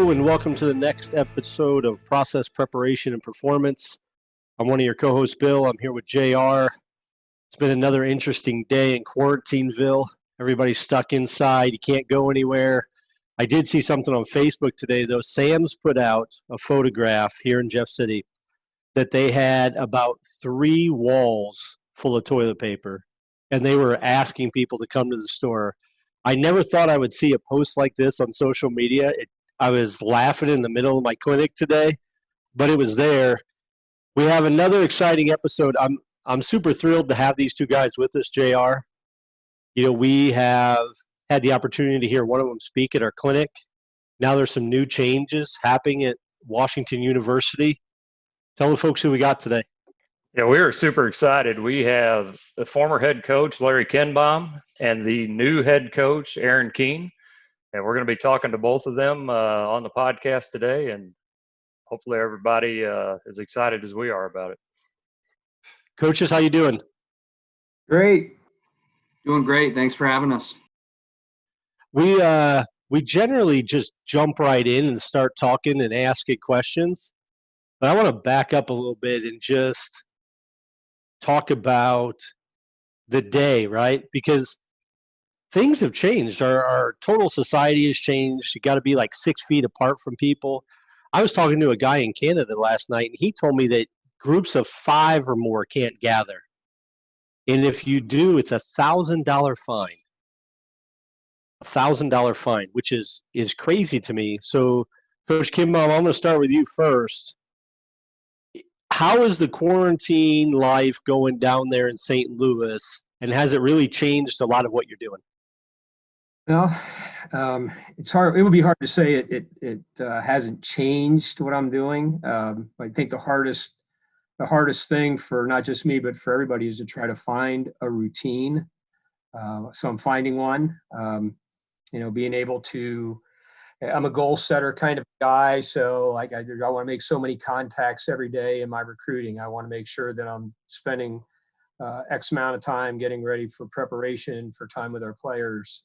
Hello and welcome to the next episode of Process Preparation and Performance. I'm one of your co-hosts, Bill. I'm here with JR. It's been another interesting day in Quarantineville. Everybody's stuck inside. You can't go anywhere. I did see something on Facebook today, though. Sam's put out a photograph here in Jeff City that they had about 3 walls full of toilet paper, and they were asking people to come to the store. I never thought I would see a post like this on social media. I was laughing in the middle of my clinic today, but it was there. We have another exciting episode. I'm super thrilled to have these two guys with us, JR. You know, we have had the opportunity to hear one of them speak at our clinic. Now there's some new changes happening at Washington University. Tell the folks who we got today. Yeah, we are super excited. We have the former head coach, Larry Kindbom, and the new head coach, Aaron Keene. And we're going to be talking to both of them on the podcast today. And hopefully everybody is excited as we are about it. Coaches, how you doing? Great. Doing great. Thanks for having us. We generally just jump right in and start talking and asking questions. But I want to back up a little bit and just talk about the day, right? Because things have changed. Our total society has changed. You got to be like 6 feet apart from people. I was talking to a guy in Canada last night, and he told me that groups of 5 or more can't gather. And if you do, it's $1,000 fine. $1,000 fine, which is crazy to me. So, Coach Kindbom, I'm going to start with you first. How is the quarantine life going down there in St. Louis, and has it really changed a lot of what you're doing? Well, it's hard. It would be hard to say it hasn't changed what I'm doing. I think the hardest thing for not just me but for everybody is to try to find a routine. So I'm finding one. Being able to. I'm a goal setter kind of guy, so I want to make so many contacts every day in my recruiting. I want to make sure that I'm spending X amount of time getting ready for preparation for time with our players.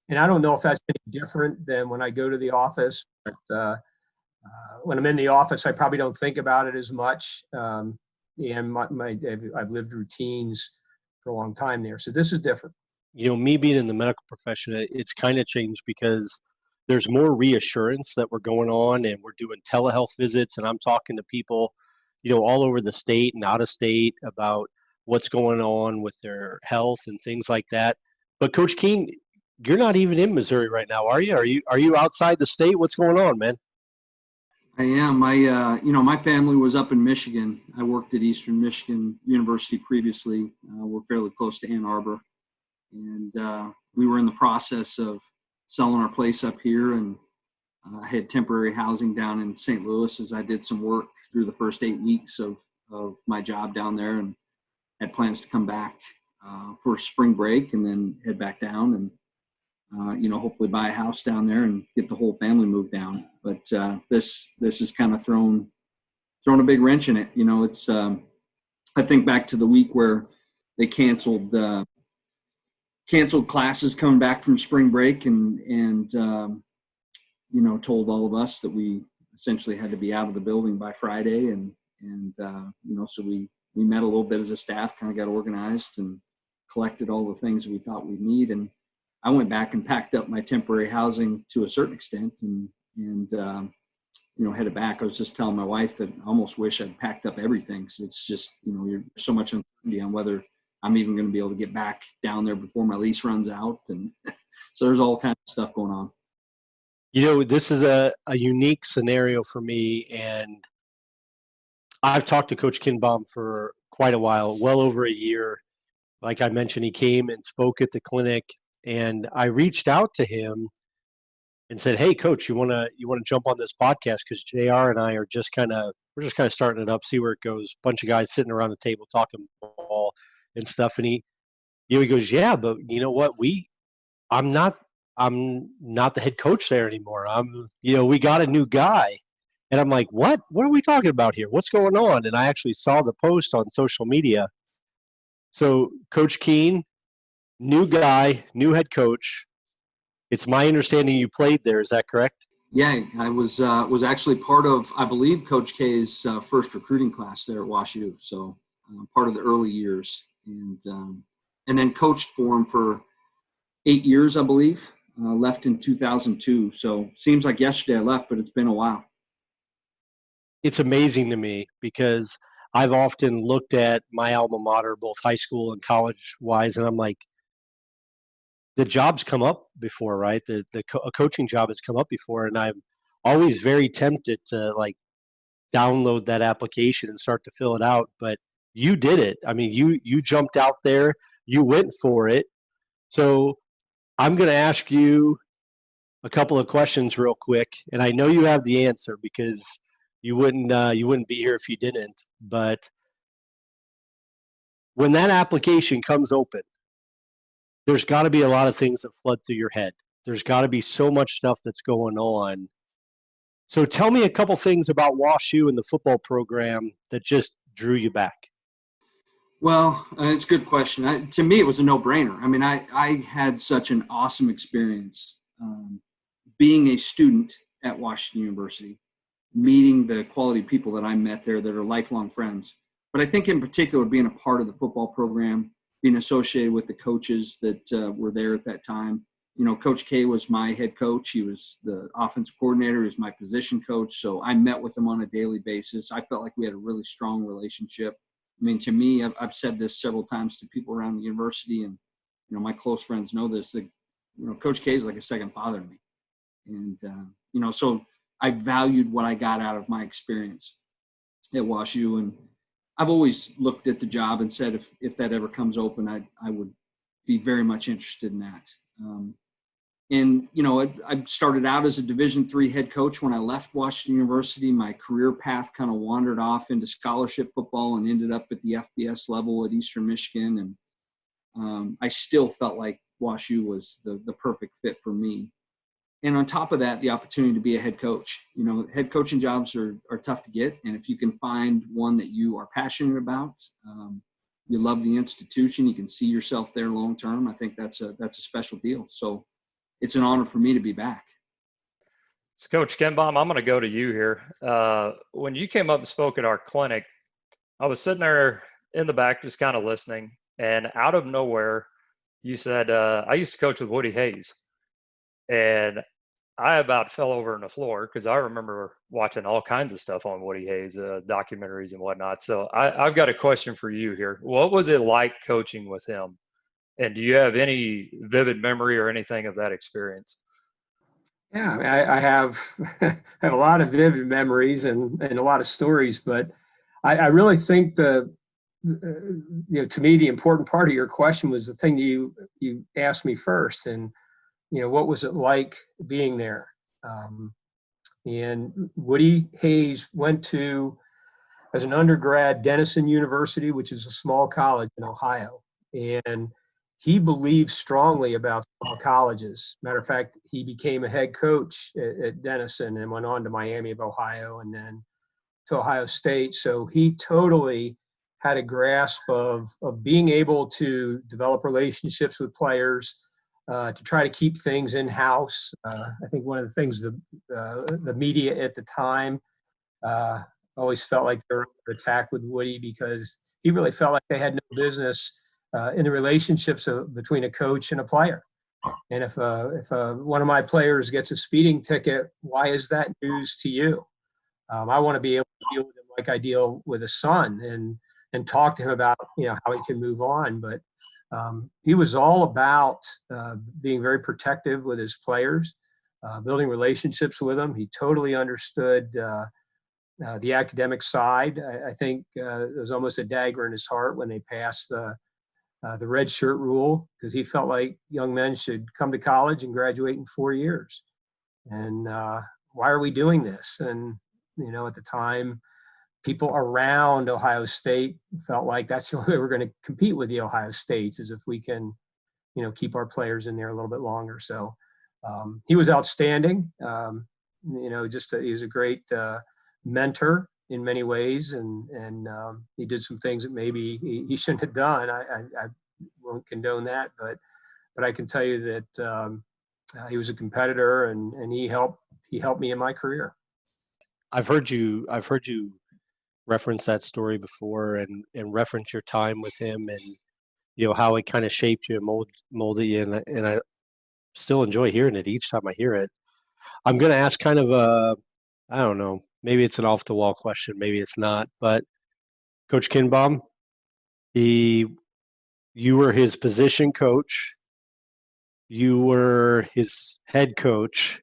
And I don't know if that's any different than when I go to the office, but when I'm in the office, I probably don't think about it as much. And I've lived routines for a long time there. So this is different. You know, me being in the medical profession, it's kind of changed because there's more reassurance that we're going on and we're doing telehealth visits, and I'm talking to people, all over the state and out of state about what's going on with their health and things like that. But Coach Keene, you're not even in Missouri right now, are you? Are you outside the state? What's going on, man? I am. My family was up in Michigan. I worked at Eastern Michigan University previously. We're fairly close to Ann Arbor. And we were in the process of selling our place up here, and I had temporary housing down in St. Louis as I did some work through the first 8 weeks of my job down there, and had plans to come back for spring break and then head back down and hopefully buy a house down there and get the whole family moved down. But this has kind of thrown a big wrench in it. It's I think back to the week where they canceled classes coming back from spring break and told all of us that we essentially had to be out of the building by Friday. And so we met a little bit as a staff, kind of got organized and collected all the things we thought we'd need. And I went back and packed up my temporary housing to a certain extent and headed back. I was just telling my wife that I almost wish I'd packed up everything. So it's just, you're so much uncertainty on whether I'm even going to be able to get back down there before my lease runs out. And so there's all kinds of stuff going on. This is a unique scenario for me, and I've talked to Coach Kindbom for quite a while, well over a year. Like I mentioned, he came and spoke at the clinic, and I reached out to him and said, "Hey, Coach, you want to jump on this podcast? Because JR and I are we're just kind of starting it up, see where it goes. Bunch of guys sitting around the table talking ball and stuff." And he goes, "Yeah, but you know what? I'm not the head coach there anymore. We got a new guy." And I'm like, "What? What are we talking about here? What's going on?" And I actually saw the post on social media. So, Coach Keene, new guy, new head coach. It's my understanding you played there. Is that correct? Yeah, I was actually part of, I believe, Coach K's first recruiting class there at Washee. So part of the early years, and then coached for him for 8 years, I believe. Left in 2002. So seems like yesterday I left, but it's been a while. It's amazing to me because I've often looked at my alma mater, both high school and college wise, and I'm like, the job's come up before, right? A coaching job has come up before, and I'm always very tempted to like download that application and start to fill it out. But you did it. I mean, you jumped out there, you went for it. So I'm going to ask you a couple of questions real quick, and I know you have the answer because you wouldn't be here if you didn't. But when that application comes open, there's got to be a lot of things that flood through your head. There's got to be so much stuff that's going on. So tell me a couple things about WashU and the football program that just drew you back. Well, it's a good question. To me, it was a no-brainer. I mean, I had such an awesome experience being a student at Washington University, meeting the quality people that I met there that are lifelong friends. But I think in particular, being a part of the football program, being associated with the coaches that were there at that time. You know, Coach K was my head coach. He was the offensive coordinator. He was my position coach. So I met with him on a daily basis. I felt like we had a really strong relationship. I mean, to me, I've said this several times to people around the university, and, you know, my close friends know this, that, you know, Coach K is like a second father to me. And, you know, so I valued what I got out of my experience at WashU. And I've always looked at the job and said, if that ever comes open, I would be very much interested in that. And, you know, I started out as a Division III head coach when I left Washington University. My career path kind of wandered off into scholarship football and ended up at the FBS level at Eastern Michigan. And I still felt like WashU was the perfect fit for me. And on top of that, the opportunity to be a head coach. You know, head coaching jobs are tough to get. And if you can find one that you are passionate about, you love the institution, you can see yourself there long term, I think that's a special deal. So it's an honor for me to be back. So Coach Kindbom, I'm going to go to you here. When you came up and spoke at our clinic, I was sitting there in the back just kind of listening. And out of nowhere, you said, I used to coach with Woody Hayes. And I about fell over on the floor because I remember watching all kinds of stuff on Woody Hayes, documentaries and whatnot. So I've got a question for you here. What was it like coaching with him? And do you have any vivid memory or anything of that experience? Yeah, I have have a lot of vivid memories and a lot of stories, but I really think you know, to me, the important part of your question was the thing you asked me first, and, you know, what was it like being there? And Woody Hayes went to, as an undergrad, Denison University, which is a small college in Ohio, and he believed strongly about small colleges. Matter of fact, he became a head coach at Denison and went on to Miami of Ohio and then to Ohio State. So he totally had a grasp of being able to develop relationships with players, to try to keep things in-house. I think one of the things the media at the time always felt like they were under attack with Woody because he really felt like they had no business in the relationships between a coach and a player. And if one of my players gets a speeding ticket, why is that news to you? I want to be able to deal with him like I deal with a son and talk to him about, you know, how he can move on. But he was all about being very protective with his players, building relationships with them. He totally understood the academic side. I think it was almost a dagger in his heart when they passed the red shirt rule, because he felt like young men should come to college and graduate in 4 years. And why are we doing this? And, you know, at the time, people around Ohio State felt like that's the only way we're going to compete with the Ohio States, is if we can, you know, keep our players in there a little bit longer. So he was outstanding. You know, he was a great mentor in many ways, and he did some things that maybe he shouldn't have done. I won't condone that, but I can tell you that he was a competitor, and he helped he helped me in my career. I've heard you reference that story before and reference your time with him and, you know, how it kind of shaped you and molded you. And I still enjoy hearing it each time I hear it. I'm going to ask kind of I don't know, maybe it's an off the wall question, maybe it's not, but Coach Kindbom, you were his position coach. You were his head coach.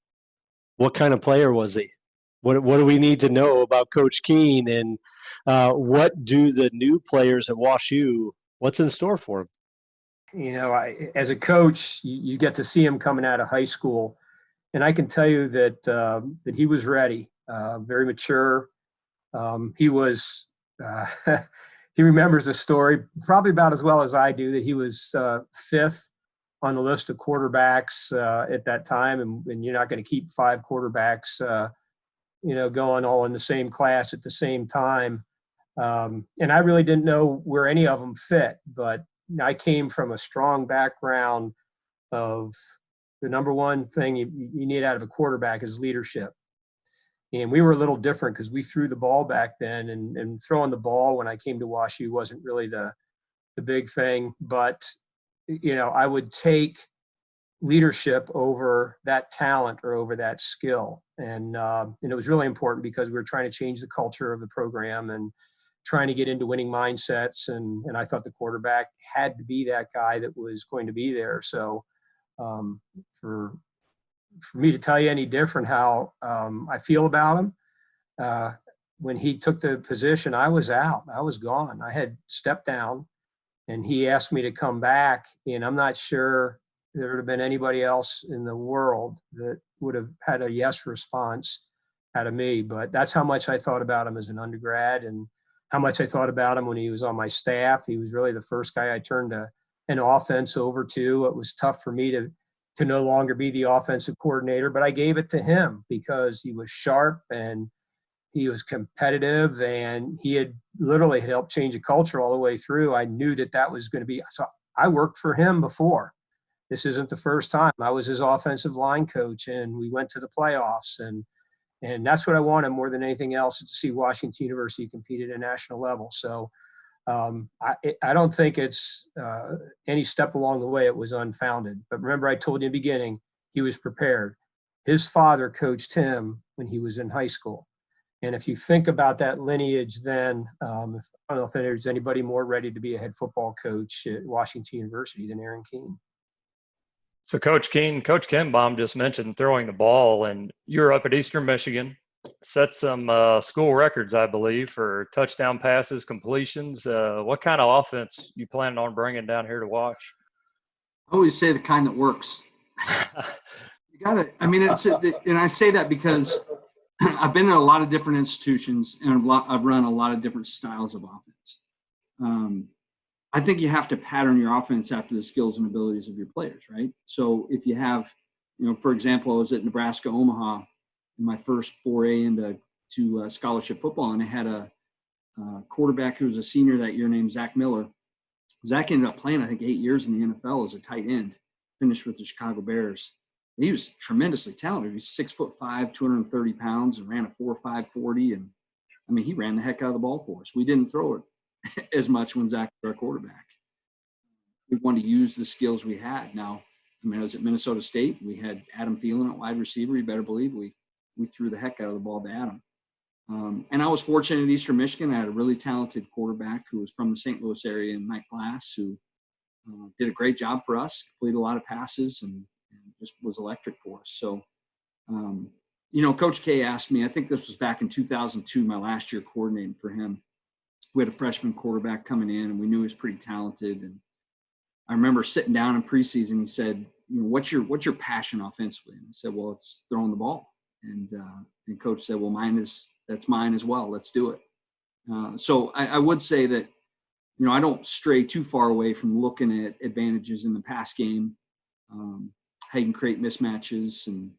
What kind of player was he? What do we need to know about Coach Keen, and what do the new players at Washee, what's in store for him? You know, as a coach, you get to see him coming out of high school, and I can tell you that that he was ready, very mature. He was. He remembers a story probably about as well as I do, that he was fifth on the list of quarterbacks at that time, and you're not going to keep five quarterbacks, you know, going all in the same class at the same time. And I really didn't know where any of them fit, but I came from a strong background of the number one thing you need out of a quarterback is leadership. And we were a little different because we threw the ball back then, and throwing the ball when I came to Washee wasn't really the big thing. But, you know, I would take leadership over that talent or over that skill. And it was really important because we were trying to change the culture of the program and trying to get into winning mindsets. And I thought the quarterback had to be that guy that was going to be there. So for me to tell you any different how I feel about him, when he took the position, I was out. I was gone. I had stepped down, and he asked me to come back, and I'm not sure there would have been anybody else in the world that would have had a yes response out of me. But that's how much I thought about him as an undergrad, and how much I thought about him when he was on my staff. He was really the first guy I turned an offense over to. It was tough for me to no longer be the offensive coordinator, but I gave it to him because he was sharp and he was competitive, and he had literally helped change the culture all the way through. I knew that was going to be, so I worked for him before. This isn't the first time. I was his offensive line coach, and we went to the playoffs, and that's what I wanted more than anything else, to see Washington University compete at a national level. So I don't think it's any step along the way it was unfounded. But remember, I told you in the beginning, he was prepared. His father coached him when he was in high school. And if you think about that lineage, then I don't know if there's anybody more ready to be a head football coach at Washington University than Aaron Keen. So Coach Kindbom just mentioned throwing the ball, and you're up at Eastern Michigan. Set some school records, I believe, for touchdown passes, completions. What kind of offense you planning on bringing down here to watch? I always say the kind that works. You got to. I mean, and I say that because I've been in a lot of different institutions, and I've run a lot of different styles of offense. I think you have to pattern your offense after the skills and abilities of your players, right? So if you have, you know, for example, I was at Nebraska Omaha in my first foray into scholarship football, and I had a quarterback who was a senior that year named Zach Miller. Zach ended up playing, I think, 8 years in the NFL as a tight end, finished with the Chicago Bears. He was tremendously talented. He's 6'5", 230 pounds, and ran a 4.5 40. And I mean, he ran the heck out of the ball for us. We didn't throw it as much when Zach was our quarterback. We wanted to use the skills we had. Now, I mean, I was at Minnesota State. We had Adam Thielen at wide receiver. You better believe we threw the heck out of the ball to Adam. And I was fortunate at Eastern Michigan. I had a really talented quarterback who was from the St. Louis area in Mike Glass, who did a great job for us, completed a lot of passes, and just was electric for us. So, you know, Coach K asked me, I think this was back in 2002, my last year coordinating for him. We had a freshman quarterback coming in, and we knew he was pretty talented. And I remember sitting down in preseason. He said, "You know, what's your passion offensively?" And I said, "Well, it's throwing the ball." And Coach said, "Well, that's mine as well. Let's do it." So I would say that, you know, I don't stray too far away from looking at advantages in the pass game, how you can create mismatches, and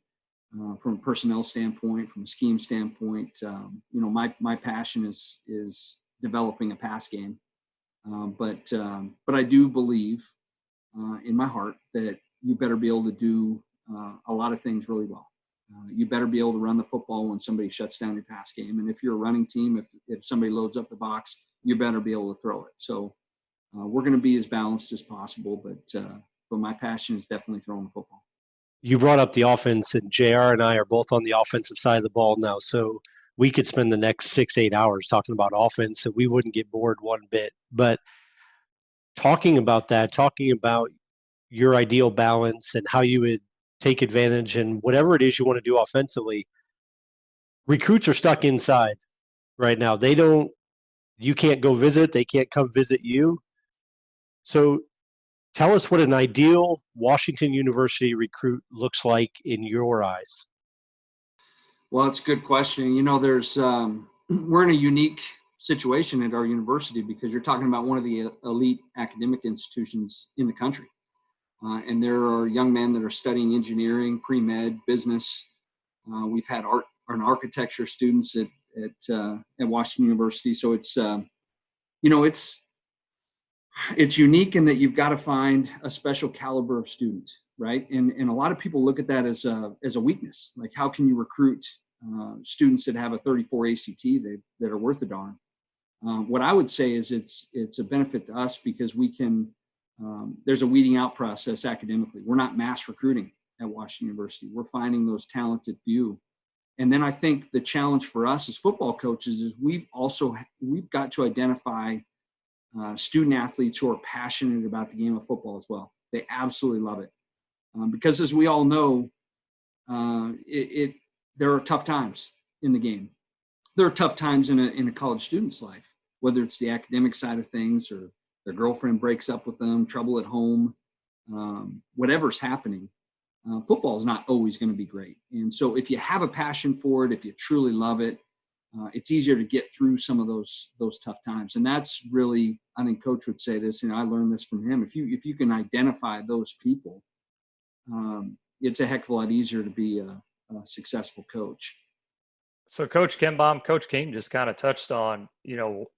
from a personnel standpoint, from a scheme standpoint. You know, my passion is developing a pass game, but I do believe in my heart that you better be able to do a lot of things really well. You better be able to run the football when somebody shuts down your pass game. And if you're a running team, if somebody loads up the box, you better be able to throw it. So we're going to be as balanced as possible, but my passion is definitely throwing the football. You brought up the offense, and JR and I are both on the offensive side of the ball now. So we could spend the next 6-8 hours talking about offense and we wouldn't get bored one bit. But talking about that, talking about your ideal balance and how you would take advantage and whatever it is you want to do offensively, recruits are stuck inside right now. You can't go visit, they can't come visit you. So tell us what an ideal Washington University recruit looks like in your eyes. Well, it's a good question. You know, there's we're in a unique situation at our university because you're talking about one of the elite academic institutions in the country. And there are young men that are studying engineering, pre-med, business. We've had art and architecture students at Washington University. So it's, it's unique in that you've got to find a special caliber of student, right? And a lot of people look at that as a weakness. Like, how can you recruit students that have a 34 ACT that are worth a darn? What I would say is it's a benefit to us because we can. There's a weeding out process academically. We're not mass recruiting at Washington University. We're finding those talented few. And then I think the challenge for us as football coaches is we've got to identify student athletes who are passionate about the game of football as well. They absolutely love it. Because as we all know, there are tough times in the game. There are tough times in a college student's life, whether it's the academic side of things or their girlfriend breaks up with them, trouble at home, whatever's happening. Football is not always going to be great. And so if you have a passion for it, if you truly love it, it's easier to get through some of those tough times. And that's really, I think Coach would say this, I learned this from him. If you can identify those people, it's a heck of a lot easier to be a successful coach. So Coach Kindbom, Coach King just kind of touched on,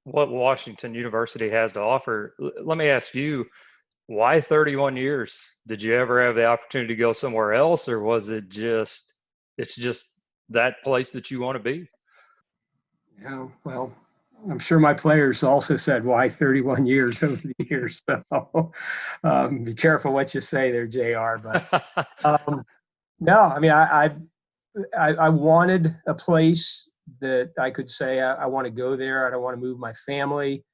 what Washington University has to offer. Let me ask you, why 31 years? Did you ever have the opportunity to go somewhere else, or was it's just that place that you want to be? Yeah, well, I'm sure my players also said, why 31 years over the years? So be careful what you say there, JR. But no, I mean, I wanted a place that I could say, I want to go there. I don't want to move my family.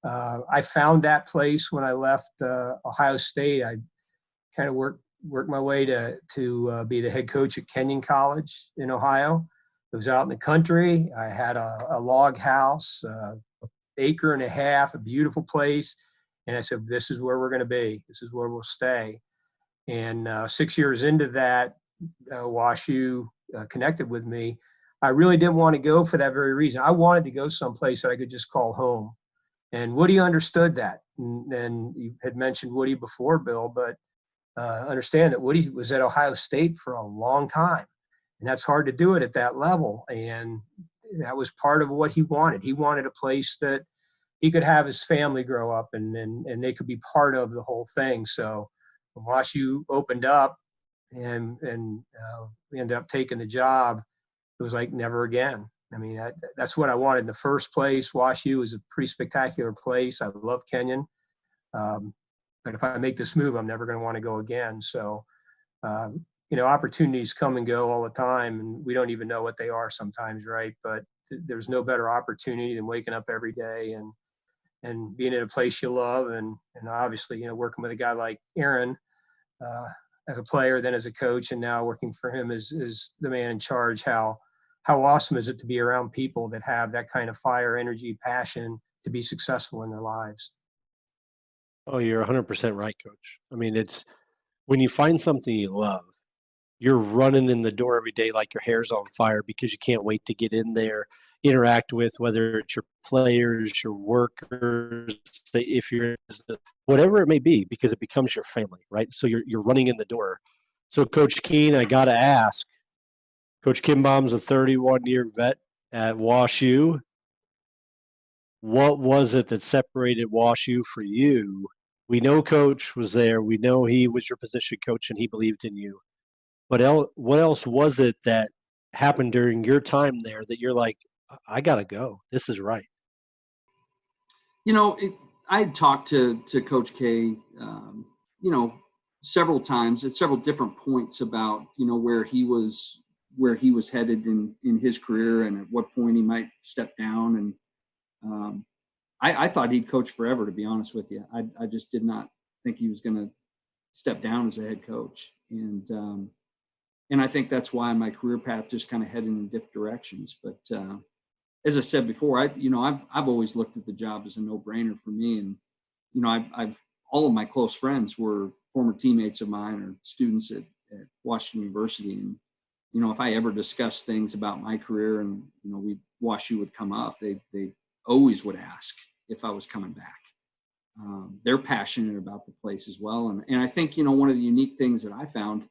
I found that place when I left Ohio State. I kind of worked my way to be the head coach at Kenyon College in Ohio. It was out in the country. I had a log house, acre and a half, a beautiful place. And I said, this is where we're going to be. This is where we'll stay. And 6 years into that, Washee connected with me. I really didn't want to go for that very reason. I wanted to go someplace that I could just call home. And Woody understood that. And you had mentioned Woody before, Bill, but understand that Woody was at Ohio State for a long time. And that's hard to do it at that level. And that was part of what he wanted. He wanted a place that he could have his family grow up and they could be part of the whole thing. So when Washee opened up and we ended up taking the job, it was like never again. I mean, that's what I wanted in the first place. Washee was a pretty spectacular place. I love Kenyon. But if I make this move, I'm never going to want to go again. So, opportunities come and go all the time, and we don't even know what they are sometimes, right? But there's no better opportunity than waking up every day and being in a place you love. And obviously, working with a guy like Aaron as a player, then as a coach, and now working for him as the man in charge, how awesome is it to be around people that have that kind of fire, energy, passion to be successful in their lives? Oh, you're 100% right, Coach. I mean, it's when you find something you love, you're running in the door every day like your hair's on fire because you can't wait to get in there, interact with whether it's your players, your workers, if you're whatever it may be, because it becomes your family, right? So you're running in the door. So Coach Keen, I got to ask, Coach Kindbom's a 31-year vet at Washee. What was it that separated Washee for you? We know Coach was there. We know he was your position coach and he believed in you. what else was it that happened during your time there that you're like, I got to go. This is right. I had talked to Coach K, several times at several different points about, where he was headed in his career and at what point he might step down. And I thought he'd coach forever, to be honest with you. I just did not think he was going to step down as a head coach. And I think that's why my career path just kind of headed in different directions. But as I said before, I've always looked at the job as a no-brainer for me. And, I've all of my close friends were former teammates of mine or students at Washee University. And, if I ever discussed things about my career and, Washee would come up, they always would ask if I was coming back. They're passionate about the place as well. And I think, one of the unique things that I found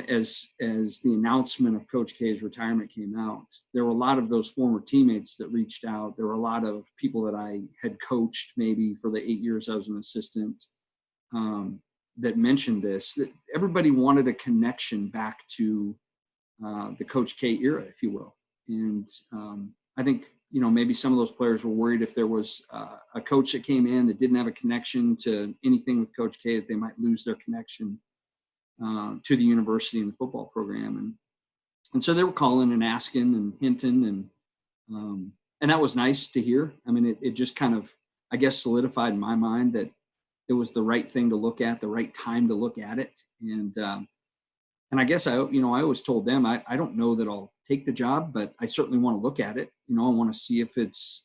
as the announcement of Coach K's retirement came out, there were a lot of those former teammates that reached out. There were a lot of people that I had coached maybe for the 8 years I was an assistant that mentioned this, that everybody wanted a connection back to the Coach K era, if you will. And I think, maybe some of those players were worried if there was a coach that came in that didn't have a connection to anything with Coach K, that they might lose their connection to the university and the football program. And so they were calling and asking and hinting, and that was nice to hear. I mean, it just kind of, I guess, solidified in my mind that it was the right thing to look at, the right time to look at it. And I guess I always told them, I don't know that I'll take the job, but I certainly want to look at it. I want to see if it's,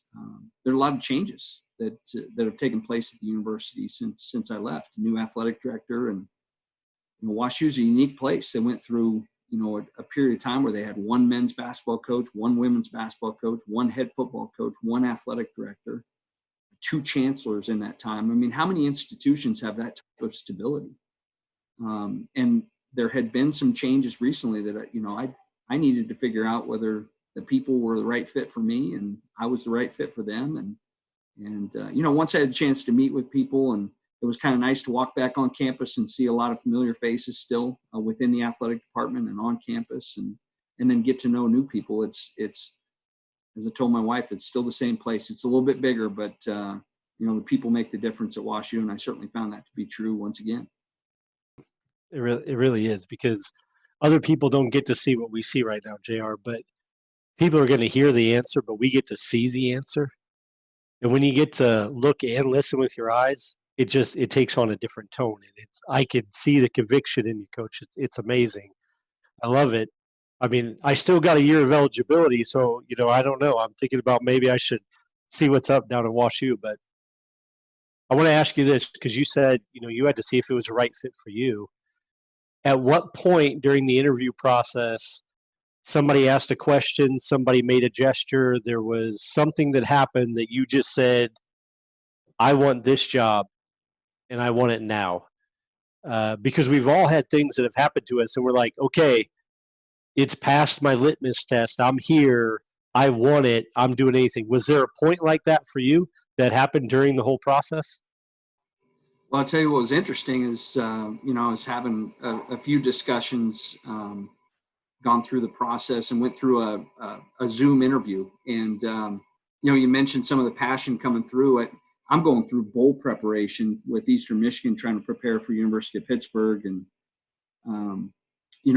there are a lot of changes that have taken place at the university since I left. New athletic director, and Washee is a unique place. They went through, a period of time where they had one men's basketball coach, one women's basketball coach, one head football coach, one athletic director, two chancellors in that time. I mean, how many institutions have that type of stability? And there had been some changes recently that, I needed to figure out whether the people were the right fit for me and I was the right fit for them. And once I had a chance to meet with people, and it was kind of nice to walk back on campus and see a lot of familiar faces still within the athletic department and on campus, and then get to know new people. It's as I told my wife, it's still the same place. It's a little bit bigger, but the people make the difference at Washee, and I certainly found that to be true once again. It really is, because other people don't get to see what we see right now, JR, but people are going to hear the answer, but we get to see the answer. And when you get to look and listen with your eyes, it takes on a different tone. And I can see the conviction in you, Coach. It's amazing. I love it. I mean, I still got a year of eligibility, so, I don't know. I'm thinking about maybe I should see what's up down at WashU, but I want to ask you this, because you said, you had to see if it was the right fit for you. At what point during the interview process, somebody asked a question, somebody made a gesture, there was something that happened that you just said, I want this job and I want it now? Because we've all had things that have happened to us and we're like, okay, it's passed my litmus test. I'm here. I want it. I'm doing anything. Was there a point like that for you that happened during the whole process? Well, I'll tell you what was interesting is, I was having a few discussions, gone through the process and went through a Zoom interview. And, you mentioned some of the passion coming through it. I'm going through bowl preparation with Eastern Michigan, trying to prepare for University of Pittsburgh. And,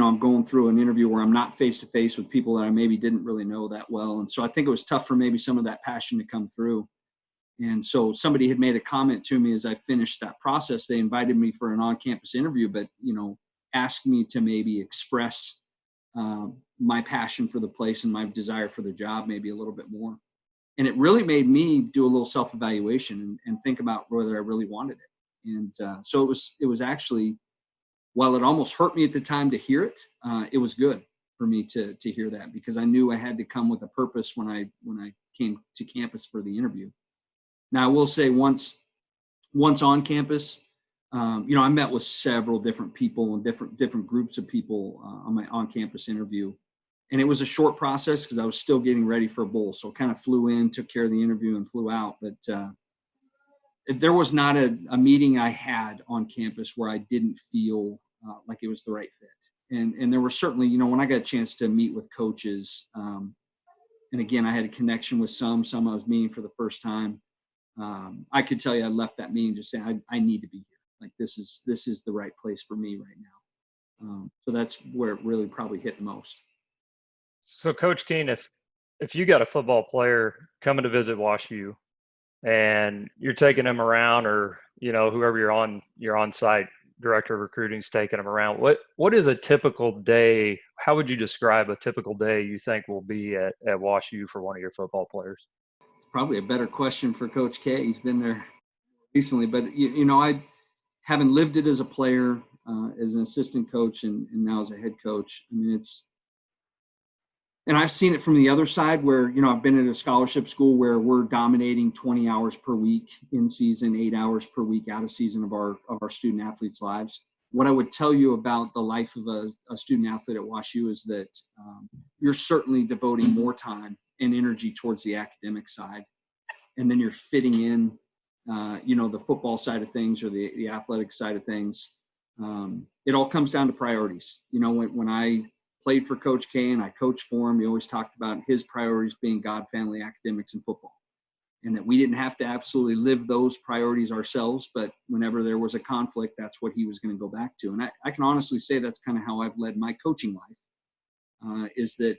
I'm going through an interview where I'm not face-to-face with people that I maybe didn't really know that well. And so I think it was tough for maybe some of that passion to come through. And so somebody had made a comment to me as I finished that process. They invited me for an on-campus interview, but, asked me to maybe express my passion for the place and my desire for the job maybe a little bit more. And it really made me do a little self-evaluation and think about whether I really wanted it. And so it was actually, while it almost hurt me at the time to hear it, it was good for me to hear that, because I knew I had to come with a purpose when I came to campus for the interview. Now, I will say once on campus, I met with several different people and different groups of people on my on-campus interview. And it was a short process because I was still getting ready for a bowl. So I kind of flew in, took care of the interview, and flew out. But there was not a meeting I had on campus where I didn't feel like it was the right fit. And there were certainly, when I got a chance to meet with coaches, and again, I had a connection with some I was meeting for the first time. I could tell you I left that meeting just saying, I need to be here. Like this is the right place for me right now. So that's where it really probably hit the most. So Coach Keen, if you got a football player coming to visit Washee and you're taking them around, or, whoever your on-site director of recruiting is taking them around, what is a typical day? How would you describe a typical day you think will be at Washee for one of your football players? Probably a better question for Coach K. He's been there recently, but I haven't lived it as a player, as an assistant coach, and now as a head coach. I mean, and I've seen it from the other side where, I've been at a scholarship school where we're dominating 20 hours per week in season, 8 hours per week out of season of our student athletes' lives. What I would tell you about the life of a student athlete at Washee is that you're certainly devoting more time and energy towards the academic side. And then you're fitting in, the football side of things or the athletic side of things. It all comes down to priorities. When I played for Coach K and I coached for him, he always talked about his priorities being God, family, academics, and football. And that we didn't have to absolutely live those priorities ourselves, but whenever there was a conflict, that's what he was going to go back to. And I can honestly say that's kind of how I've led my coaching life, is that,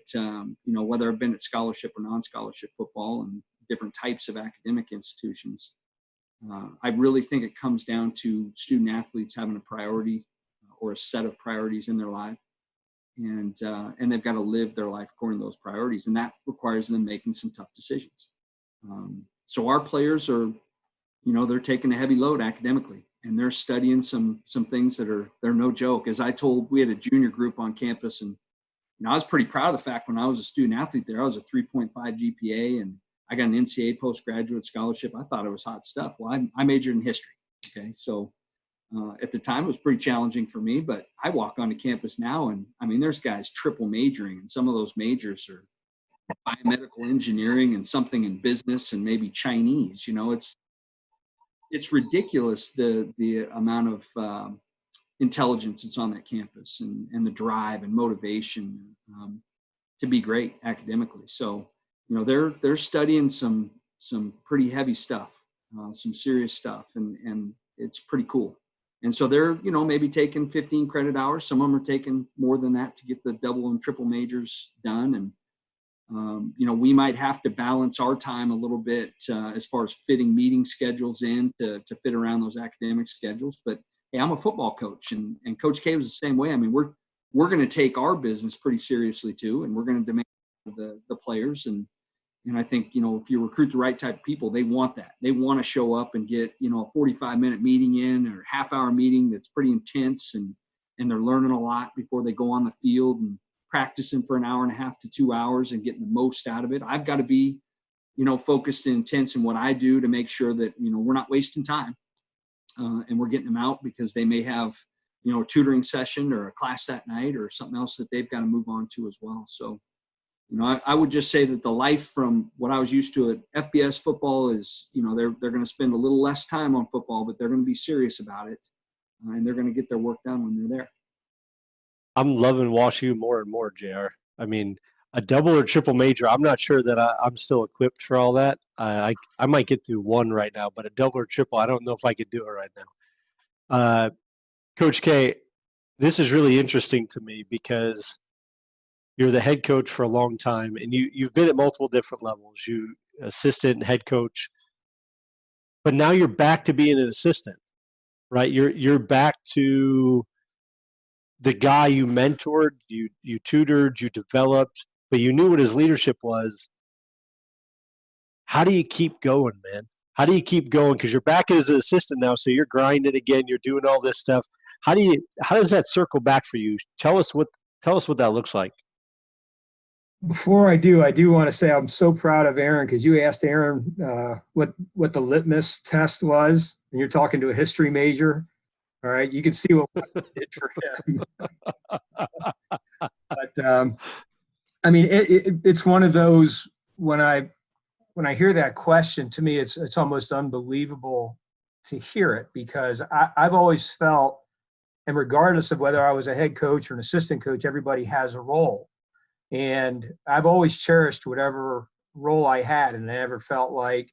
whether I've been at scholarship or non-scholarship football and different types of academic institutions, I really think it comes down to student athletes having a priority or a set of priorities in their life. And they've got to live their life according to those priorities. And that requires them making some tough decisions. So our players are, they're taking a heavy load academically, and they're studying some things they're no joke. As I told, we had a junior group on campus, and I was pretty proud of the fact when I was a student athlete there, I was a 3.5 GPA, and I got an NCAA postgraduate scholarship. I thought it was hot stuff. Well, I majored in history. Okay. So at the time it was pretty challenging for me, but I walk onto campus now and there's guys triple majoring, and some of those majors are biomedical engineering and something in business and maybe Chinese. It's ridiculous the amount of intelligence that's on that campus and the drive and motivation to be great academically. So they're studying some pretty heavy stuff, some serious stuff, and it's pretty cool. And so they're maybe taking 15 credit hours. Some of them are taking more than that to get the double and triple majors done. And we might have to balance our time a little bit as far as fitting meeting schedules in to fit around those academic schedules. But hey, I'm a football coach, and Coach K was the same way. I mean, we're going to take our business pretty seriously too, and we're going to demand the players. And I think if you recruit the right type of people, they want that. They want to show up and get a 45-minute meeting in, or a half-hour meeting that's pretty intense, and they're learning a lot before they go on the field and practicing for an hour and a half to 2 hours and getting the most out of it. I've got to be, focused and intense in what I do to make sure that, we're not wasting time and we're getting them out because they may have, a tutoring session or a class that night or something else that they've got to move on to as well. So, I would just say that the life from what I was used to at FBS football is, they're going to spend a little less time on football, but they're going to be serious about it, and they're going to get their work done when they're there. I'm loving Washee more and more, JR. I mean, a double or triple major, I'm not sure that I'm still equipped for all that. I might get through one right now, but a double or triple, I don't know if I could do it right now. Coach K, this is really interesting to me because you're the head coach for a long time, and you've been at multiple different levels. You assistant, head coach, but now you're back to being an assistant, right? You're back to the guy you mentored, you tutored, you developed, but you knew what his leadership was. How do you keep going, man? How do you keep going? Because you're back as an assistant now, so you're grinding again. You're doing all this stuff. How does that circle back for you? Tell us what that looks like. Before I do want to say I'm so proud of Aaron, because you asked Aaron what the litmus test was, and you're talking to a history major. All right, you can see what we did for him. But it's one of those, when I hear that question, to me it's almost unbelievable to hear it, because I've always felt And regardless of whether I was a head coach or an assistant coach, everybody has a role. And I've always cherished whatever role I had, and I never felt like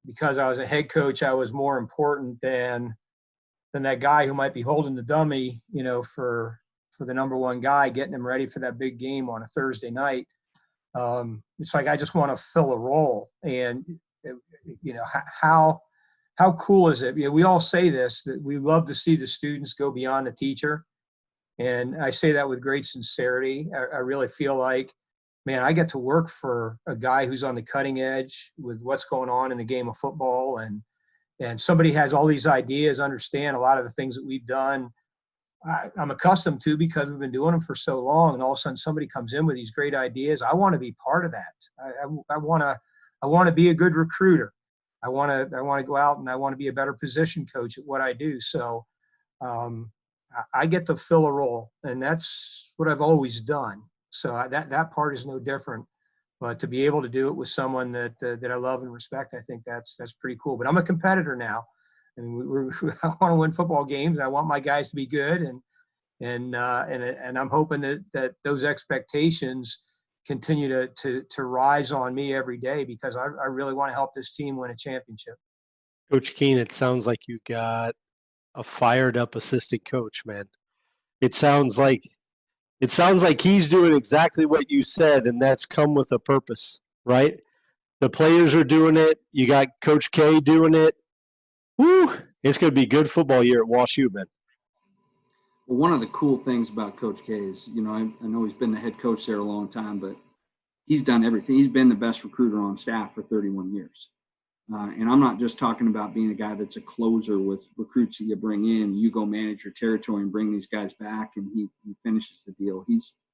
because I was a head coach, I was more important than that guy who might be holding the dummy, for the number one guy, getting him ready for that big game on a Thursday night. It's like I just want to fill a role. And how cool is it? We all say this, that we love to see the students go beyond the teacher. And I say that with great sincerity. I really feel like, man, I get to work for a guy who's on the cutting edge with what's going on in the game of football. And somebody has all these ideas, understand a lot of the things that we've done. I'm accustomed to because we've been doing them for so long. And all of a sudden somebody comes in with these great ideas. I want to be part of that. I want to be a good recruiter. I want to go out and I want to be a better position coach at what I do. So I get to fill a role, and that's what I've always done. So that part is no different. But to be able to do it with someone that I love and respect, I think that's pretty cool. But I'm a competitor now, and I want to win football games. I want my guys to be good, and I'm hoping that those expectations continue to rise on me every day, because I really want to help this team win a championship. Coach Keen, it sounds like you got a fired up assistant coach, man. It sounds like he's doing exactly what you said, and that's come with a purpose, right? The players are doing it. You got Coach K doing it. Woo! It's going to be a good football year at Washee, man. Well, one of the cool things about Coach K is, I know he's been the head coach there a long time, but he's done everything. He's been the best recruiter on staff for 31 years. And I'm not just talking about being a guy that's a closer with recruits that you bring in. You go manage your territory and bring these guys back, and he finishes the deal.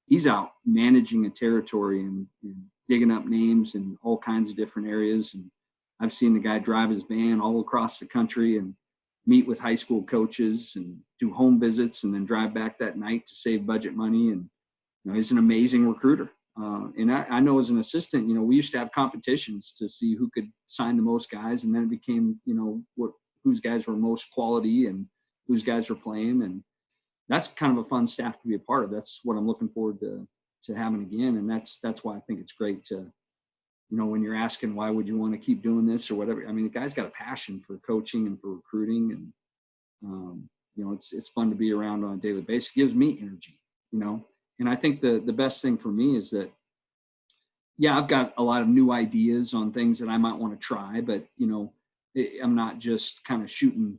He's out managing a territory and digging up names in all kinds of different areas. And I've seen the guy drive his van all across the country and meet with high school coaches and do home visits and then drive back that night to save budget money. And he's an amazing recruiter. And I know as an assistant, we used to have competitions to see who could sign the most guys. And then it became, whose guys were most quality and whose guys were playing. And that's kind of a fun staff to be a part of. That's what I'm looking forward to having again. And that's why I think it's great to, when you're asking, why would you want to keep doing this or whatever? I mean, the guy's got a passion for coaching and for recruiting. And, it's fun to be around on a daily basis. It gives me energy, And I think the best thing for me is that, I've got a lot of new ideas on things that I might want to try, but, I'm not just kind of shooting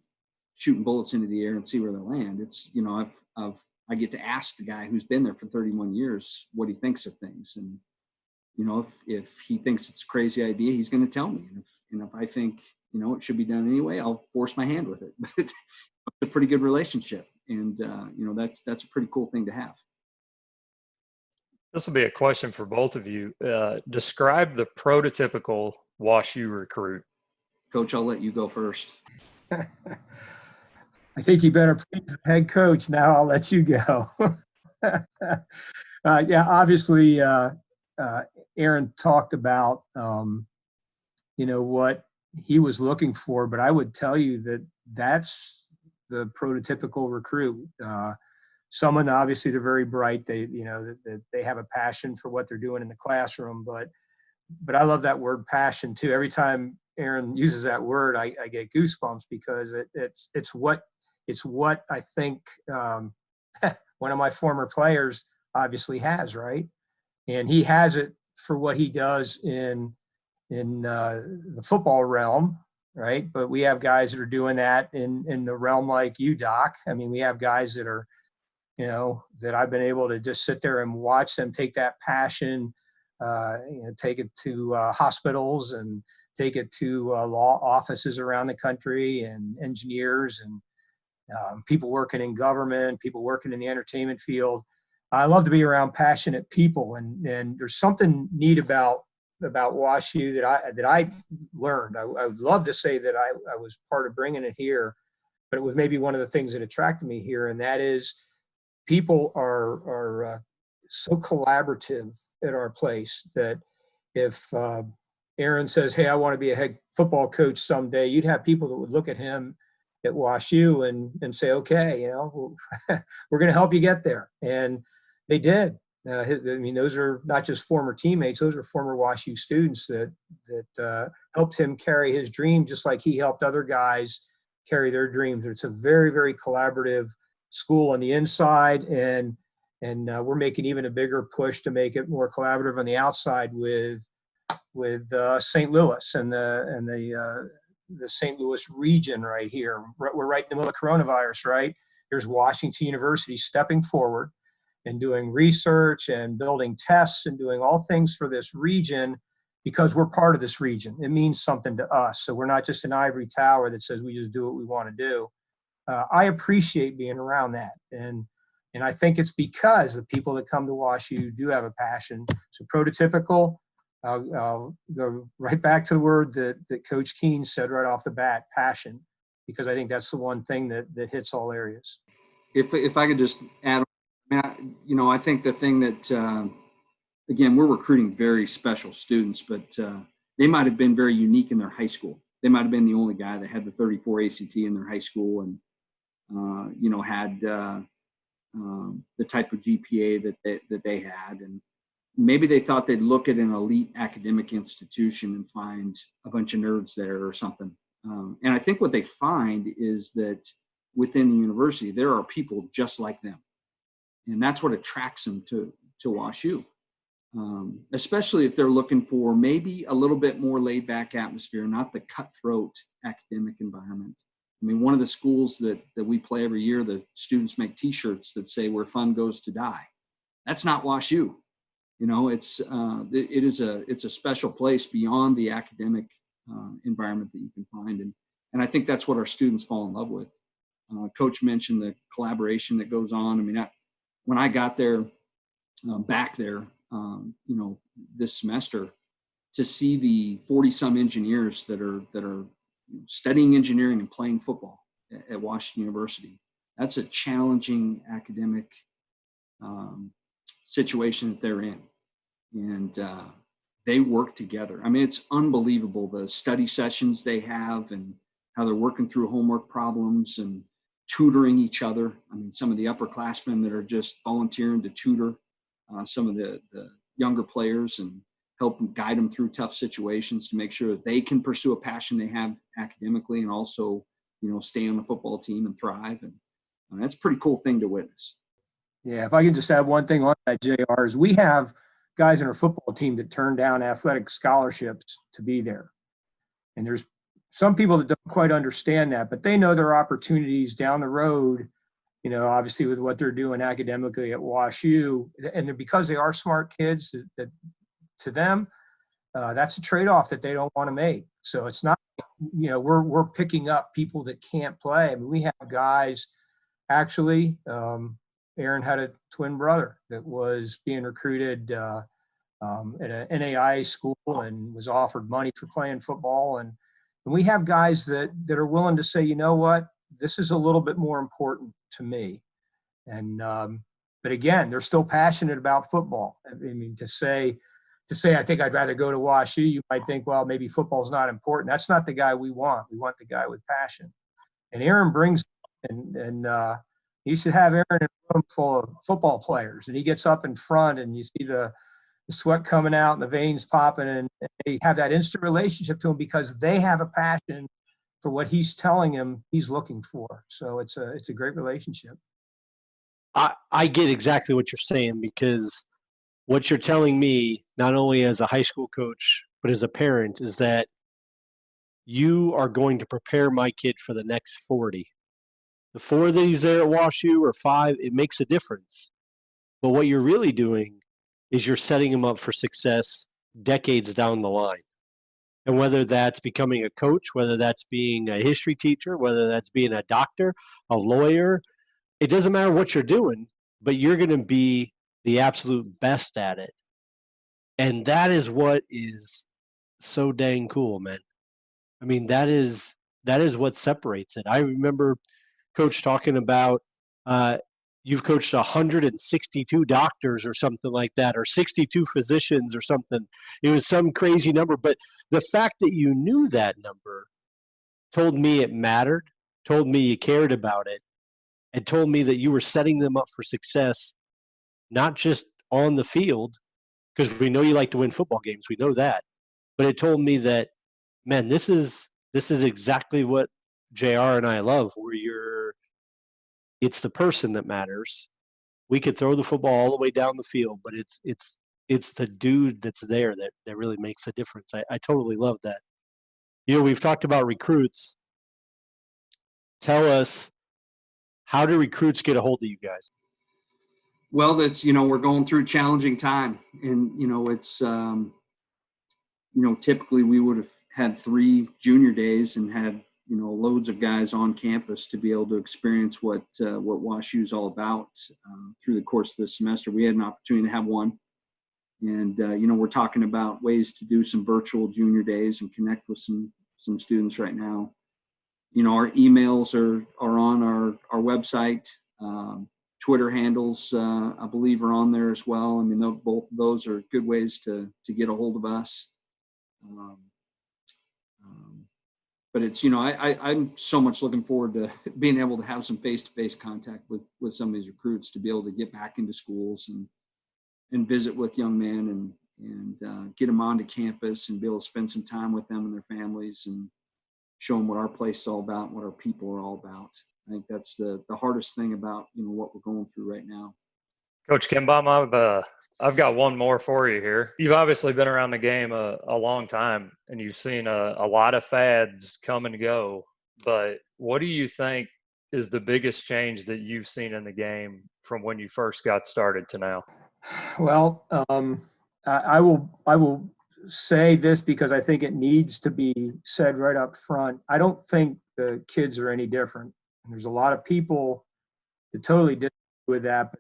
bullets into the air and see where they land. It's, I get to ask the guy who's been there for 31 years what he thinks of things. And, if he thinks it's a crazy idea, he's going to tell me. And if I think, it should be done anyway, I'll force my hand with it. But it's a pretty good relationship. And, that's a pretty cool thing to have. This will be a question for both of you. Describe the prototypical Washee recruit. Coach, I'll let you go first. I think you better please the head coach. Now I'll let you go. Obviously, Aaron talked about, what he was looking for, but I would tell you that that's the prototypical recruit. Someone, obviously, they're very bright. They have a passion for what they're doing in the classroom, but I love that word passion too. Every time Aaron uses that word, I get goosebumps, because it's what I think one of my former players obviously has, right? And he has it for what he does in the football realm, right? But we have guys that are doing that in the realm like you, Doc. I mean, we have guys that are, that I've been able to just sit there and watch them take that passion, take it to hospitals and take it to law offices around the country, and engineers and people working in government, people working in the entertainment field. I love to be around passionate people, and there's something neat about Washee that I learned. I would love to say that I was part of bringing it here, but it was maybe one of the things that attracted me here, and that is people are so collaborative at our place that if Aaron says, "Hey, I want to be a head football coach someday," you'd have people that would look at him at WashU and say, okay, we're going to help you get there. And they did. Those are not just former teammates; those are former WashU students that helped him carry his dream, just like he helped other guys carry their dreams. It's a very, very collaborative school on the inside, and we're making even a bigger push to make it more collaborative on the outside with St. Louis and the St. Louis region right here. We're right in the middle of coronavirus, right? Here's Washington University stepping forward and doing research and building tests and doing all things for this region because we're part of this region. It means something to us. So we're not just an ivory tower that says we just do what we want to do. I appreciate being around that. And I think it's because the people that come to WashU do have a passion. So Prototypical, I'll go right back to the word that Coach Keen said right off the bat, passion, because I think that's the one thing that hits all areas. If I could just add, I think the thing that, again, we're recruiting very special students, but they might have been very unique in their high school. They might have been the only guy that had the 34 ACT in their high school and, had the type of GPA that they had. And maybe they thought they'd look at an elite academic institution and find a bunch of nerds there or something. And I think what they find is that within the university, there are people just like them. And that's what attracts them to WashU, especially if they're looking for maybe a little bit more laid back atmosphere, not the cutthroat academic environment. I mean, one of the schools that we play every year, the students make T-shirts that say "Where fun goes to die." That's not WashU. It's a special place beyond the academic environment that you can find, and I think that's what our students fall in love with. Coach mentioned the collaboration that goes on. I mean, when I got there, back there, this semester, to see the 40-some engineers that are studying engineering and playing football at Washington University, that's a challenging academic situation that they're in. And they work together. I mean, it's unbelievable, the study sessions they have and how they're working through homework problems and tutoring each other. I mean, some of the upperclassmen that are just volunteering to tutor some of the younger players and help them guide them through tough situations to make sure that they can pursue a passion they have academically and also, stay on the football team and thrive. And that's a pretty cool thing to witness. Yeah, if I can just add one thing on that, JR, is we have guys in our football team that turn down athletic scholarships to be there. And there's some people that don't quite understand that, but they know there are opportunities down the road, obviously with what they're doing academically at WashU. And because they are smart kids, that to them, that's a trade-off that they don't want to make. So it's not, we're picking up people that can't play. I mean, we have guys, actually, Aaron had a twin brother that was being recruited at an NAIA school and was offered money for playing football. And we have guys that are willing to say, you know what, this is a little bit more important to me. And but again, they're still passionate about football. I mean, to say, I think I'd rather go to WashU, you might think, well, maybe football's not important. That's not the guy we want. We want the guy with passion. And Aaron brings, and you should have Aaron in a room full of football players, and he gets up in front and you see the sweat coming out and the veins popping, and they have that instant relationship to him because they have a passion for what he's telling him he's looking for. So it's a great relationship. I get exactly what you're saying, because what you're telling me, not only as a high school coach, but as a parent, is that you are going to prepare my kid for the next 40. The 4 that he's there at WashU or 5, it makes a difference. But what you're really doing is you're setting him up for success decades down the line. And whether that's becoming a coach, whether that's being a history teacher, whether that's being a doctor, a lawyer, it doesn't matter what you're doing, but you're going to be the absolute best at it. And that is what is so dang cool, man. I mean, that is what separates it. I remember Coach talking about you've coached 162 doctors or something like that, or 62 physicians or something. It was some crazy number. But the fact that you knew that number told me it mattered. told me you cared about it, and told me that you were setting them up for success, not just on the field, because we know you like to win football games. We know that. But it told me that, man, this is exactly what JR and I love, where it's the person that matters. We could throw the football all the way down the field, but it's the dude that's there that really makes a difference. I totally love that. We've talked about recruits. Tell us, how do recruits get a hold of you guys? Well, that's, we're going through a challenging time, and, it's, typically we would have had 3 junior days and had, loads of guys on campus to be able to experience what Washee is all about through the course of this semester. We had an opportunity to have one. And, we're talking about ways to do some virtual junior days and connect with some students right now. Our emails are on our website. Twitter handles, I believe, are on there as well. I mean, both those are good ways to get a hold of us. But it's, I'm so much looking forward to being able to have some face-to-face contact with some of these recruits, to be able to get back into schools and visit with young men and get them onto campus and be able to spend some time with them and their families and show them what our place is all about and what our people are all about. I think that's the hardest thing about, what we're going through right now. Coach Kindbom, I've got one more for you here. You've obviously been around the game a long time, and you've seen a lot of fads come and go. But what do you think is the biggest change that you've seen in the game from when you first got started to now? Well, I will say this because I think it needs to be said right up front. I don't think the kids are any different. And there's a lot of people that totally disagree with that, but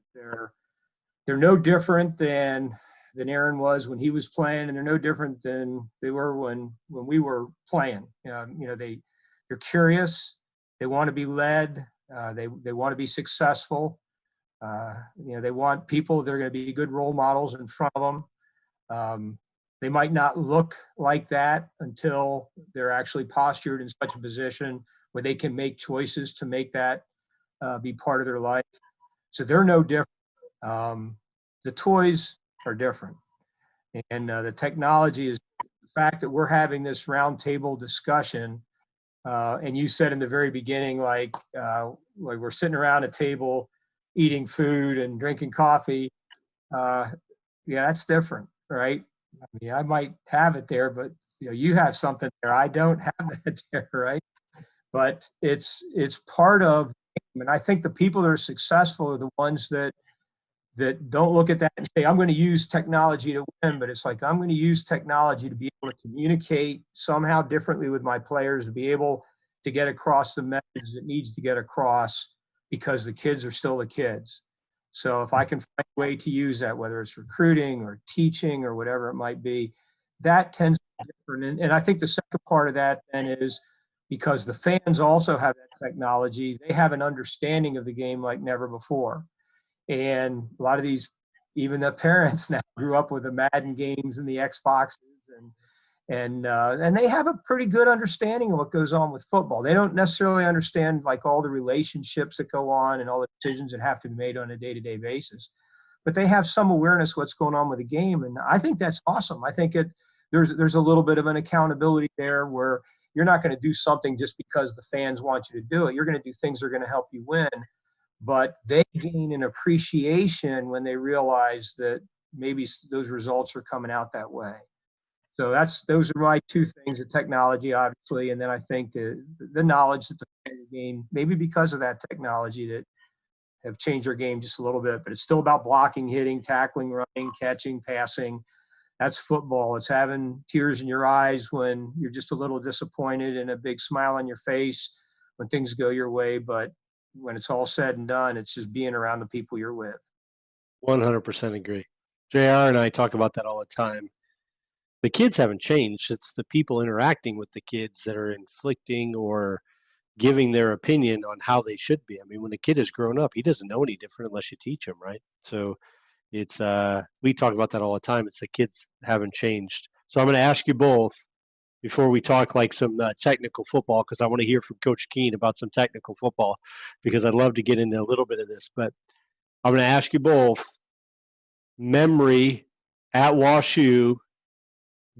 they're no different than Aaron was when he was playing, and they're no different than they were when we were playing. They're curious, they want to be led, they want to be successful. They want people that are going to be good role models in front of them. They might not look like that until they're actually postured in such a position where they can make choices to make that be part of their life. So they're no different. The toys are different. And the technology is the fact that we're having this roundtable discussion. And you said in the very beginning, like we're sitting around a table eating food and drinking coffee. Yeah, that's different, right? I mean, I might have it there, but you have something there. I don't have that there, right? But it's part of, and I think the people that are successful are the ones that don't look at that and say, I'm going to use technology to win, but it's like, I'm going to use technology to be able to communicate somehow differently with my players, to be able to get across the message that needs to get across, because the kids are still the kids. So if I can find a way to use that, whether it's recruiting or teaching or whatever it might be, that tends to be different. And I think the second part of that then is, because the fans also have that technology, they have an understanding of the game like never before. And a lot of these, even the parents now grew up with the Madden games and the Xboxes, and they have a pretty good understanding of what goes on with football. They don't necessarily understand like all the relationships that go on and all the decisions that have to be made on a day-to-day basis, but they have some awareness of what's going on with the game. And I think that's awesome. I think there's a little bit of an accountability there, where you're not going to do something just because the fans want you to do it. You're going to do things that are going to help you win. But they gain an appreciation when they realize that maybe those results are coming out that way. So those are my two things: the technology, obviously, and then I think the knowledge that the fans gain, maybe because of that technology, that have changed their game just a little bit. But it's still about blocking, hitting, tackling, running, catching, passing. That's football. It's having tears in your eyes when you're just a little disappointed, and a big smile on your face when things go your way. But when it's all said and done, it's just being around the people you're with. 100% agree. JR and I talk about that all the time. The kids haven't changed. It's the people interacting with the kids that are inflicting or giving their opinion on how they should be. I mean, when a kid has grown up, he doesn't know any different unless you teach him, right? So it's we talk about that all the time. It's the kids haven't changed. So I'm going to ask you both, before we talk like some technical football, because I want to hear from Coach Keen about some technical football, because I'd love to get into a little bit of this. But I'm going to ask you both memory at Washee,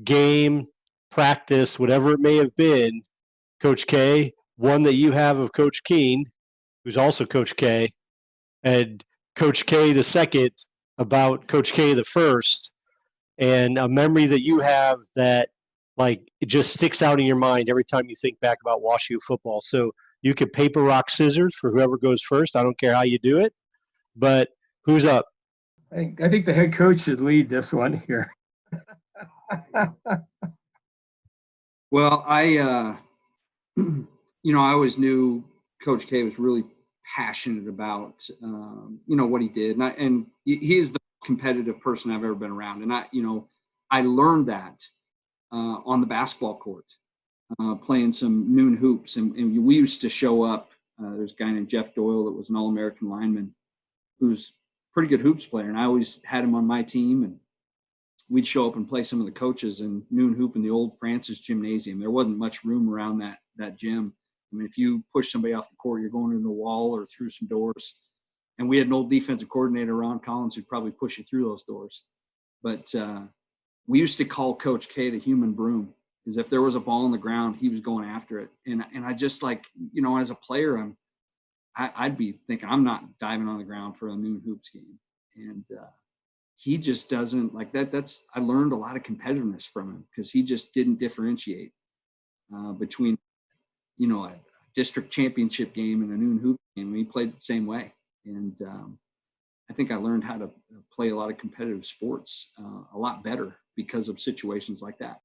game, practice, whatever it may have been, Coach K, one that you have of Coach Keen, who's also Coach K, and Coach K the second about Coach K the first, and a memory that you have that like it just sticks out in your mind every time you think back about Washee football. So you could paper, rock, scissors for whoever goes first. I don't care how you do it, but who's up? I think the head coach should lead this one here. Well, I always knew Coach K was really passionate about, what he did. And he is the most competitive person I've ever been around. And I learned that on the basketball court, playing some noon hoops. And we used to show up. There's a guy named Jeff Doyle that was an All-American lineman who's a pretty good hoops player. And I always had him on my team. And we'd show up and play some of the coaches in noon hoop in the old Francis gymnasium. There wasn't much room around that gym. I mean, if you push somebody off the court, you're going into the wall or through some doors. And we had an old defensive coordinator, Ron Collins, who'd probably push you through those doors. But we used to call Coach K the human broom, because if there was a ball on the ground, he was going after it. And I just as a player, I'd be thinking, I'm not diving on the ground for a noon hoops game. And he just doesn't like that. I learned a lot of competitiveness from him, because he just didn't differentiate between, a district championship game and a noon hoop game. We played the same way. And I think I learned how to play a lot of competitive sports a lot better because of situations like that.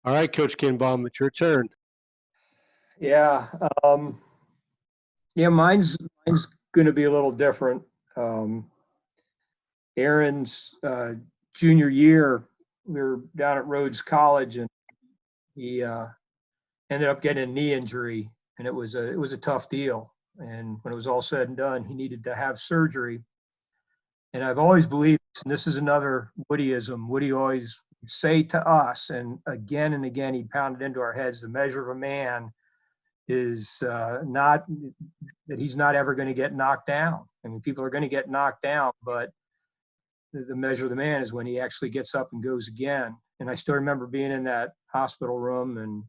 All right, Coach Kindbom, it's your turn. Yeah. Mine's going to be a little different. Aaron's junior year, we were down at Rhodes College, and he ended up getting a knee injury, and it was a tough deal. And when it was all said and done, he needed to have surgery. And I've always believed, and this is another Woodyism, Woody always would say to us, and again he pounded into our heads, the measure of a man is not that he's not ever going to get knocked down. I mean, people are going to get knocked down, but the measure of the man is when he actually gets up and goes again. And I still remember being in that hospital room, and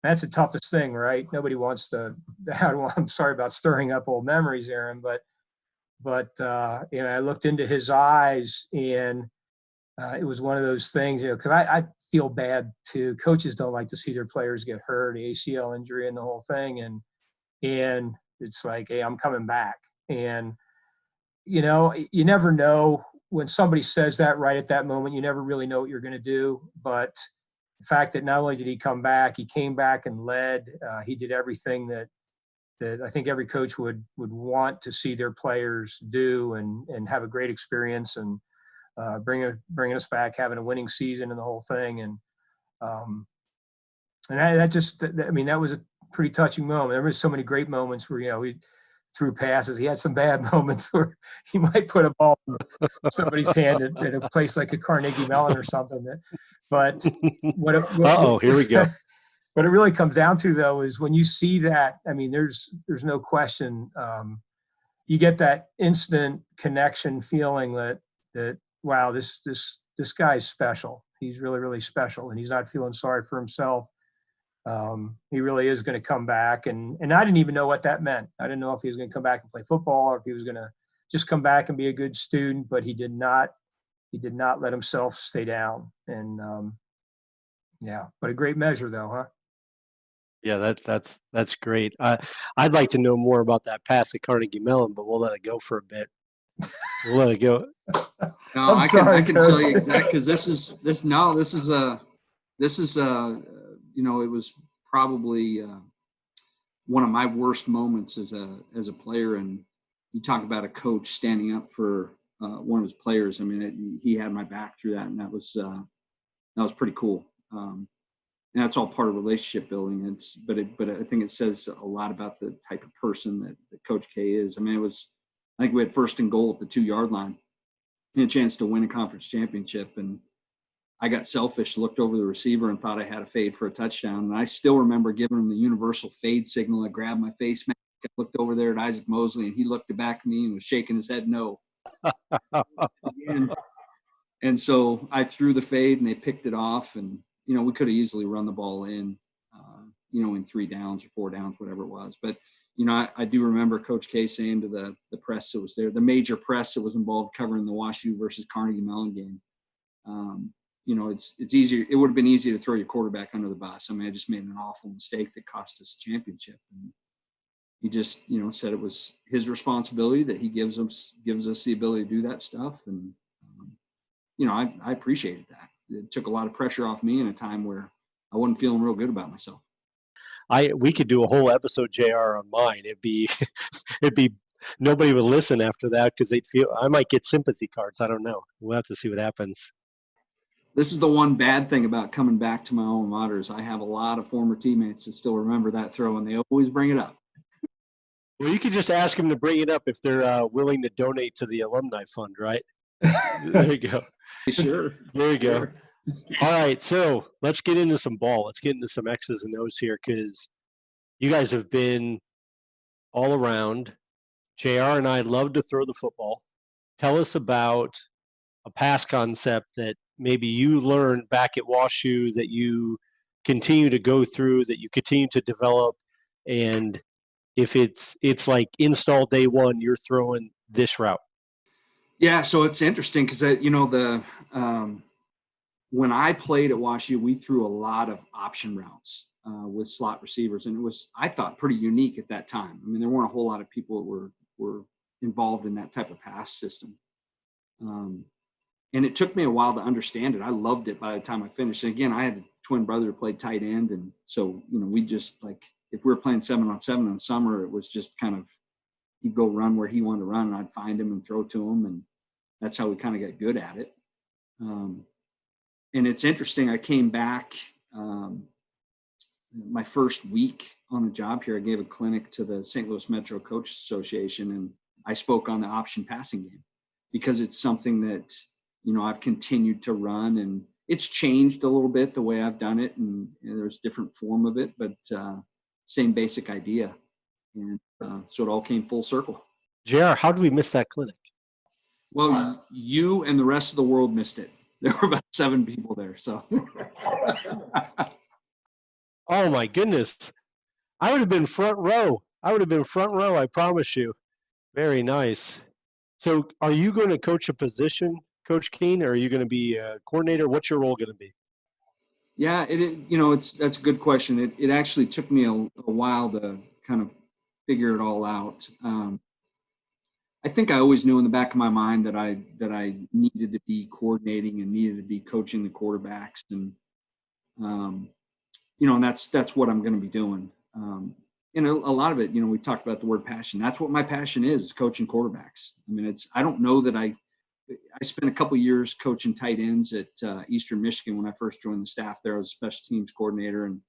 that's the toughest thing, right? Nobody wants to, I'm sorry about stirring up old memories, Aaron, but I looked into his eyes, and it was one of those things, because I feel bad too. Coaches don't like to see their players get hurt, ACL injury and the whole thing. And it's like, hey, I'm coming back. And, you never know when somebody says that right at that moment. You never really know what you're going to do. But the fact that not only did he come back, he came back and led. He did everything that I think every coach would want to see their players do, and have a great experience, and bringing us back, having a winning season and the whole thing. And that was a pretty touching moment. There were so many great moments where, we threw passes. He had some bad moments where he might put a ball in somebody's hand at a place like a Carnegie Mellon or something. But here we go. What it really comes down to, though, is when you see that, I mean, there's no question. You get that instant connection feeling that wow, this guy's special. He's really, really special, and he's not feeling sorry for himself. He really is going to come back, and I didn't even know what that meant. I didn't know if he was going to come back and play football, or if he was going to just come back and be a good student. But he did not let himself stay down. And but a great measure, though, huh? Yeah, that's great. I'd like to know more about that pass at Carnegie Mellon, but we'll let it go for a bit. We'll let it go. No, I can tell you exactly, because it was probably one of my worst moments as a player. And you talk about a coach standing up for one of his players. I mean, he had my back through that, and that was pretty cool. And that's all part of relationship building. But I think it says a lot about the type of person that Coach K is. I mean, I think we had first and goal at the 2-yard line, and a chance to win a conference championship. And I got selfish, looked over the receiver and thought I had a fade for a touchdown. And I still remember giving him the universal fade signal. I grabbed my face mask, I looked over there at Isaac Mosley, and he looked back at me and was shaking his head no. Again. And so I threw the fade and they picked it off. And, we could have easily run the ball in, in 3 downs or 4 downs, whatever it was. But, I do remember Coach K saying to the press that was there, the major press that was involved covering the Washee versus Carnegie Mellon game. It's easier. It would have been easier to throw your quarterback under the bus. I mean, I just made an awful mistake that cost us a championship. And he just, said it was his responsibility, that he gives us the ability to do that stuff. And, I appreciated that. It took a lot of pressure off me in a time where I wasn't feeling real good about myself. We could do a whole episode, JR, on mine. It'd be nobody would listen after that because they'd feel I might get sympathy cards. I don't know. We'll have to see what happens. This is the one bad thing about coming back to my alma mater is I have a lot of former teammates that still remember that throw, and they always bring it up. Well, you could just ask them to bring it up if they're willing to donate to the alumni fund, right? There you go. Sure. There you go. Sure. All right, so let's get into some ball. Let's get into some X's and O's here because you guys have been all around. JR and I love to throw the football. Tell us about a pass concept that maybe you learned back at Washee that you continue to go through, that you continue to develop, and if it's like install day one, you're throwing this route. Yeah, so it's interesting because when I played at Washee, we threw a lot of option routes with slot receivers, and it was, I thought, pretty unique at that time. I mean, there weren't a whole lot of people that were involved in that type of pass system. And it took me a while to understand it. I loved it by the time I finished. And again, I had a twin brother who played tight end. And so, we just if we were playing 7-on-7 in the summer, it was just kind of, he'd go run where he wanted to run and I'd find him and throw to him. And that's how we kind of got good at it. And it's interesting. I came back my first week on the job here. I gave a clinic to the St. Louis Metro Coach Association, and I spoke on the option passing game because it's something that, I've continued to run, and it's changed a little bit the way I've done it. And there's different form of it, but same basic idea. And so it all came full circle. JR, how did we miss that clinic? Well, you and the rest of the world missed it. There were about 7 people there. So. Oh my goodness. I would have been front row. I promise you. Very nice. So are you going to coach a position, Coach Keen, or are you going to be a coordinator? What's your role going to be? Yeah, that's a good question. It actually took me a while to kind of figure it all out. I think I always knew in the back of my mind that I needed to be coordinating and needed to be coaching the quarterbacks, and and that's what I'm going to be doing. And a lot of it, we talked about the word passion. That's what my passion is coaching quarterbacks. I mean, I don't know that I spent a couple of years coaching tight ends at Eastern Michigan when I first joined the staff there. I was a special teams coordinator, and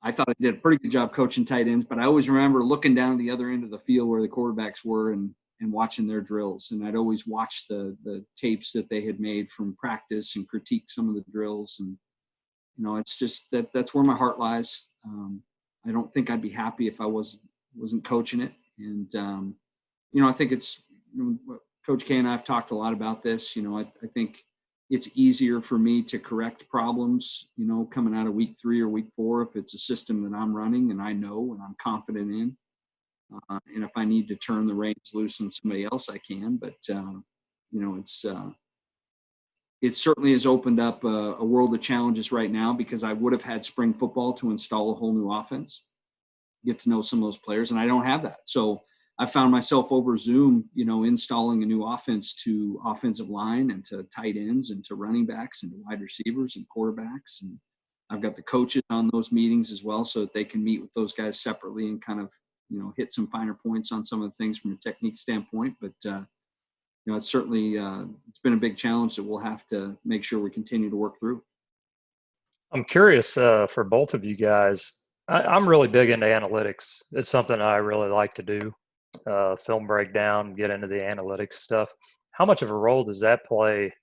I thought I did a pretty good job coaching tight ends, but I always remember looking down the other end of the field where the quarterbacks were and watching their drills. And I'd always watch the tapes that they had made from practice and critique some of the drills. And, it's just that's where my heart lies. I don't think I'd be happy if I wasn't coaching it. And, I think it's, Coach K and I have talked a lot about this. I think it's easier for me to correct problems, coming out of week 3 or week 4, if it's a system that I'm running and I know and I'm confident in. And if I need to turn the reins loose on somebody else, I can. But, it certainly has opened up a world of challenges right now because I would have had spring football to install a whole new offense, get to know some of those players, and I don't have that. So I found myself over Zoom, installing a new offense to offensive line and to tight ends and to running backs and to wide receivers and quarterbacks. And I've got the coaches on those meetings as well so that they can meet with those guys separately and kind of, hit some finer points on some of the things from a technique standpoint. But, it's certainly, it's been a big challenge that we'll have to make sure we continue to work through. I'm curious for both of you guys. I'm really big into analytics. It's something I really like to do. Film breakdown, get into the analytics stuff. How much of a role does that play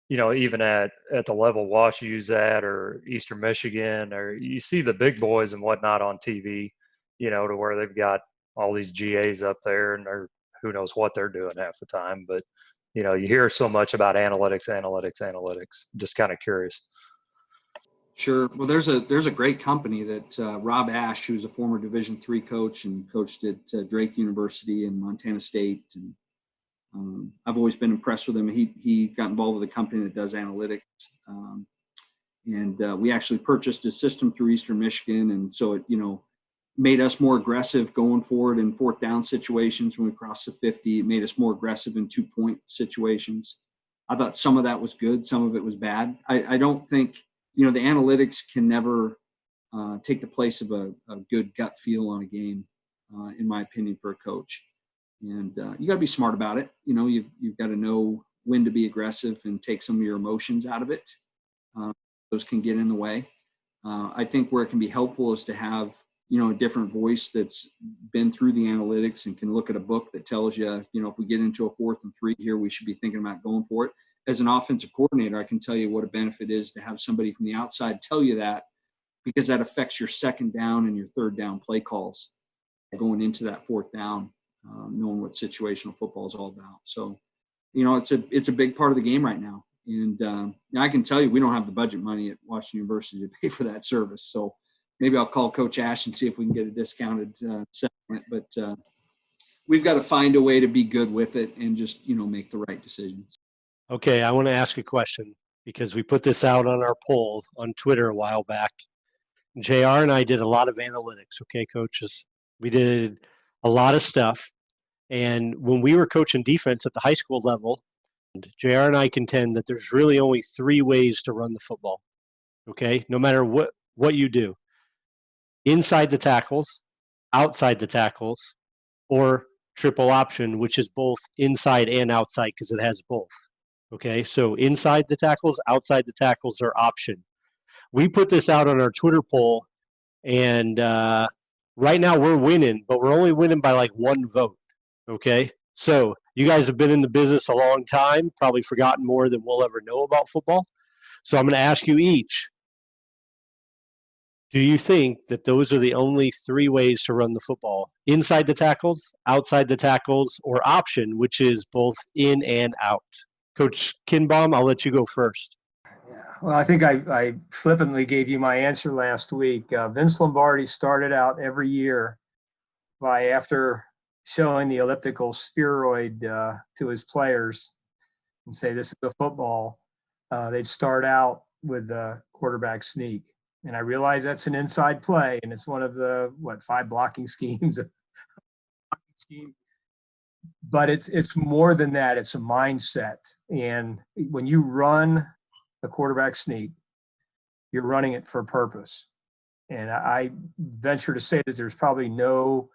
even at the level Washee's at, or Eastern Michigan, or you see the big boys and whatnot on TV, to where they've got all these GAs up there, and they're, who knows what they're doing half the time. But, you hear so much about analytics. Just kind of curious. Sure. Well, there's a great company that Rob Ash, who's a former Division III coach and coached at Drake University and Montana State, and I've always been impressed with him. He got involved with a company that does analytics, and we actually purchased a system through Eastern Michigan, and so it made us more aggressive going forward in fourth down situations when we crossed the 50. It made us more aggressive in 2-point situations. I thought some of that was good, some of it was bad. I don't think the analytics can never take the place of a good gut feel on a game, in my opinion, for a coach. And you got to be smart about it. You've got to know when to be aggressive and take some of your emotions out of it. Those can get in the way. I think where it can be helpful is to have, a different voice that's been through the analytics and can look at a book that tells you, if we get into a 4th and 3 here, we should be thinking about going for it. As an offensive coordinator, I can tell you what a benefit is to have somebody from the outside tell you that, because that affects your 2nd down and your 3rd down play calls going into that 4th down. Knowing what situational football is all about. So, it's a big part of the game right now. And I can tell you, we don't have the budget money at Washington University to pay for that service. So maybe I'll call Coach Ash and see if we can get a discounted segment. But we've got to find a way to be good with it and just, make the right decisions. Okay, I want to ask a question because we put this out on our poll on Twitter a while back. JR and I did a lot of analytics, okay, coaches? We did a lot of stuff. And when we were coaching defense at the high school level, JR and I contend that there's really only 3 ways to run the football, okay? No matter what you do. Inside the tackles, outside the tackles, or triple option, which is both inside and outside because it has both, okay? So inside the tackles, outside the tackles, or option. We put this out on our Twitter poll, and right now we're winning, but we're only winning by like 1 vote. Okay, so you guys have been in the business a long time, probably forgotten more than we'll ever know about football. So I'm going to ask you each, do you think that those are the only 3 ways to run the football? Inside the tackles, outside the tackles, or option, which is both in and out? Coach Kindbom, I'll let you go first. Yeah. Well, I think I flippantly gave you my answer last week. Vince Lombardi started out every year by, after showing the elliptical spheroid to his players and say, this is a football, they'd start out with the quarterback sneak. And I realize that's an inside play, and it's one of the, 5 blocking schemes. But it's more than that. It's a mindset. And when you run a quarterback sneak, you're running it for a purpose. And I venture to say that there's probably no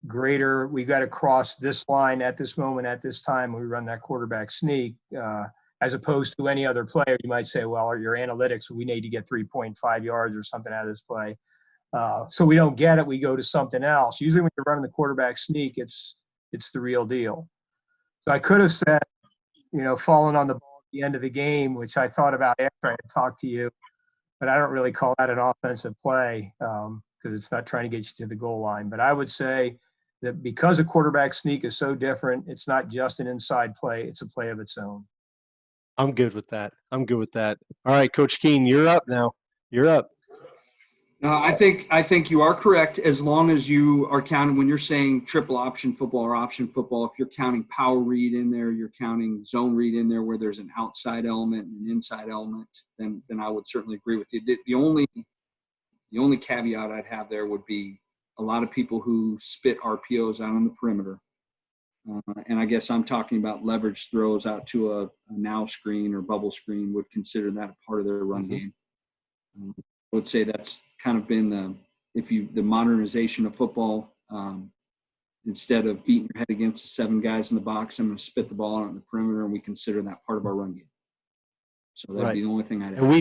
greater, we got to cross this line at this moment, at this time, we run that quarterback sneak, as opposed to any other player. You might say, well, your analytics, we need to get 3.5 yards or something out of this play. So we don't get it, we go to something else. Usually when you're running the quarterback sneak, it's the real deal. So I could have said, falling on the ball at the end of the game, which I thought about after I had talked to you, but I don't really call that an offensive play because it's not trying to get you to the goal line. But I would say that because a quarterback sneak is so different, it's not just an inside play, it's a play of its own. I'm good with that. All right, Coach Keen, you're up now. You're up. No, I think you are correct, as long as you are counting, when you're saying triple option football or option football, if you're counting power read in there, you're counting zone read in there where there's an outside element and an inside element, then I would certainly agree with you. The only caveat I'd have there would be a lot of people who spit RPOs out on the perimeter. And I guess I'm talking about leverage throws out to a now screen or bubble screen, would consider that a part of their run game. I would say that's kind of been the modernization of football. Instead of beating your head against the 7 guys in the box, I'm going to spit the ball out on the perimeter, and we consider that part of our run game. So that'd be the only thing I'd add. And we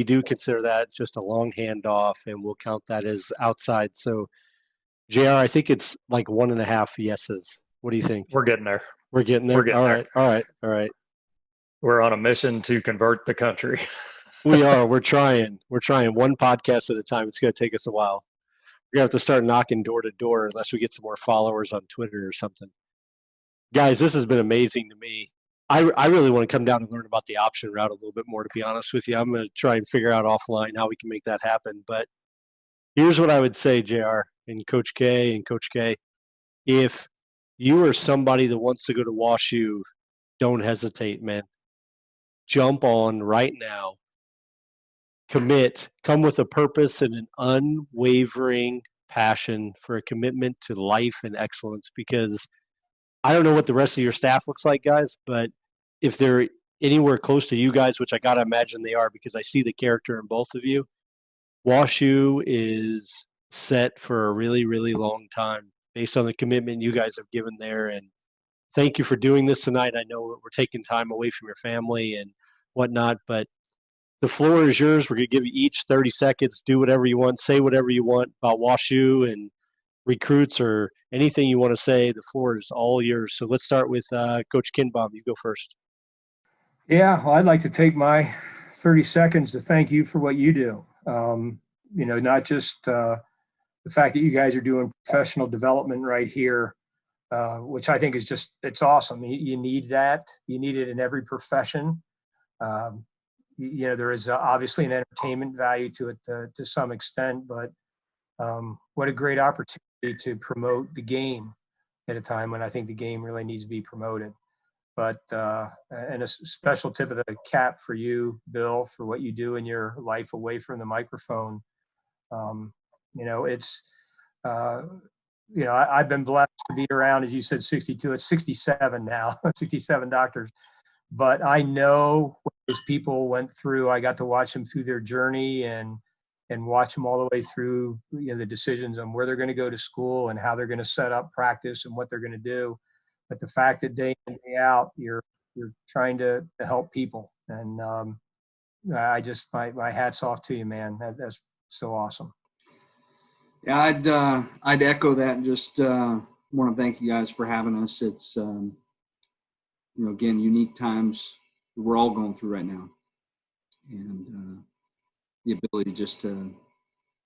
do consider that just a long handoff, and we'll count that as outside. So, JR, I think it's like 1.5 yeses. What do you think? We're getting there. We're getting there. All right. We're on a mission to convert the country. We are. We're trying. We're trying one podcast at a time. It's going to take us a while. We're going to have to start knocking door to door unless we get some more followers on Twitter or something. Guys, this has been amazing to me. I really want to come down and learn about the option route a little bit more, to be honest with you. I'm going to try and figure out offline how we can make that happen. But here's what I would say, JR and Coach K and Coach K. If you are somebody that wants to go to Washee, don't hesitate, man. Jump on right now. Commit. Come with a purpose and an unwavering passion for a commitment to life and excellence, because I don't know what the rest of your staff looks like, guys, but if they're anywhere close to you guys, which I got to imagine they are because I see the character in both of you, Washee is set for a really, really long time based on the commitment you guys have given there. And thank you for doing this tonight. I know we're taking time away from your family and whatnot, but the floor is yours. We're going to give you each 30 seconds. Do whatever you want. Say whatever you want about Washee and recruits or anything you want to say. The floor is all yours. So let's start with Coach Kindbom. You go first. Yeah, well, I'd like to take my 30 seconds to thank you for what you do. Not just the fact that you guys are doing professional development right here, which I think is just, it's awesome. You need that. You need it in every profession. There is obviously an entertainment value to it to some extent, but what a great opportunity to promote the game at a time when I think the game really needs to be promoted. But and a special tip of the cap for you, Bill, for what you do in your life away from the microphone. I've been blessed to be around, as you said, 62. It's 67 now, 67 doctors. But I know what those people went through. I got to watch them through their journey and watch them all the way through the decisions on where they're going to go to school and how they're going to set up practice and what they're going to do. But the fact that day in, day out, you're trying to help people. And I just, my hat's off to you, man. That's so awesome. Yeah, I'd echo that and just want to thank you guys for having us. It's, again, unique times that we're all going through right now. And the ability just to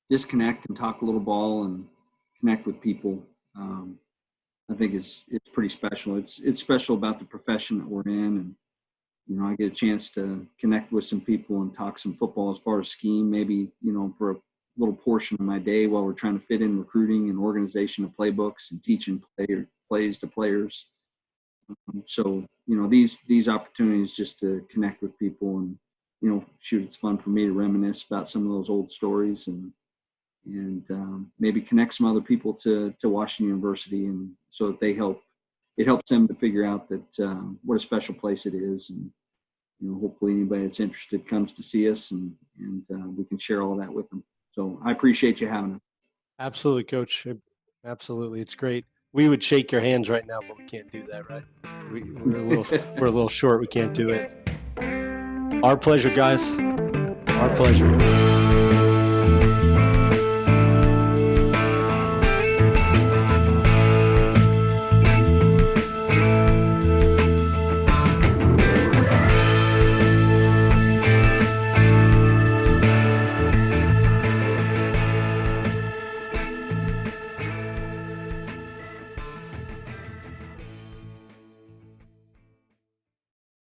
disconnect and talk a little ball and connect with people, I think it's pretty special. It's special about the profession that we're in. And, I get a chance to connect with some people and talk some football as far as scheme, maybe, for a little portion of my day while we're trying to fit in recruiting and organization of playbooks and teaching plays to players. So, these opportunities just to connect with people and, it's fun for me to reminisce about some of those old stories and maybe connect some other people to Washington University, and so that it helps them to figure out that what a special place it is, and hopefully anybody that's interested comes to see us and we can share all that with them. So I appreciate you having us. Absolutely, Coach. Absolutely, it's great. We would shake your hands right now, but we can't do that, right? We're a little short. We can't do it. Our pleasure, guys. Our pleasure.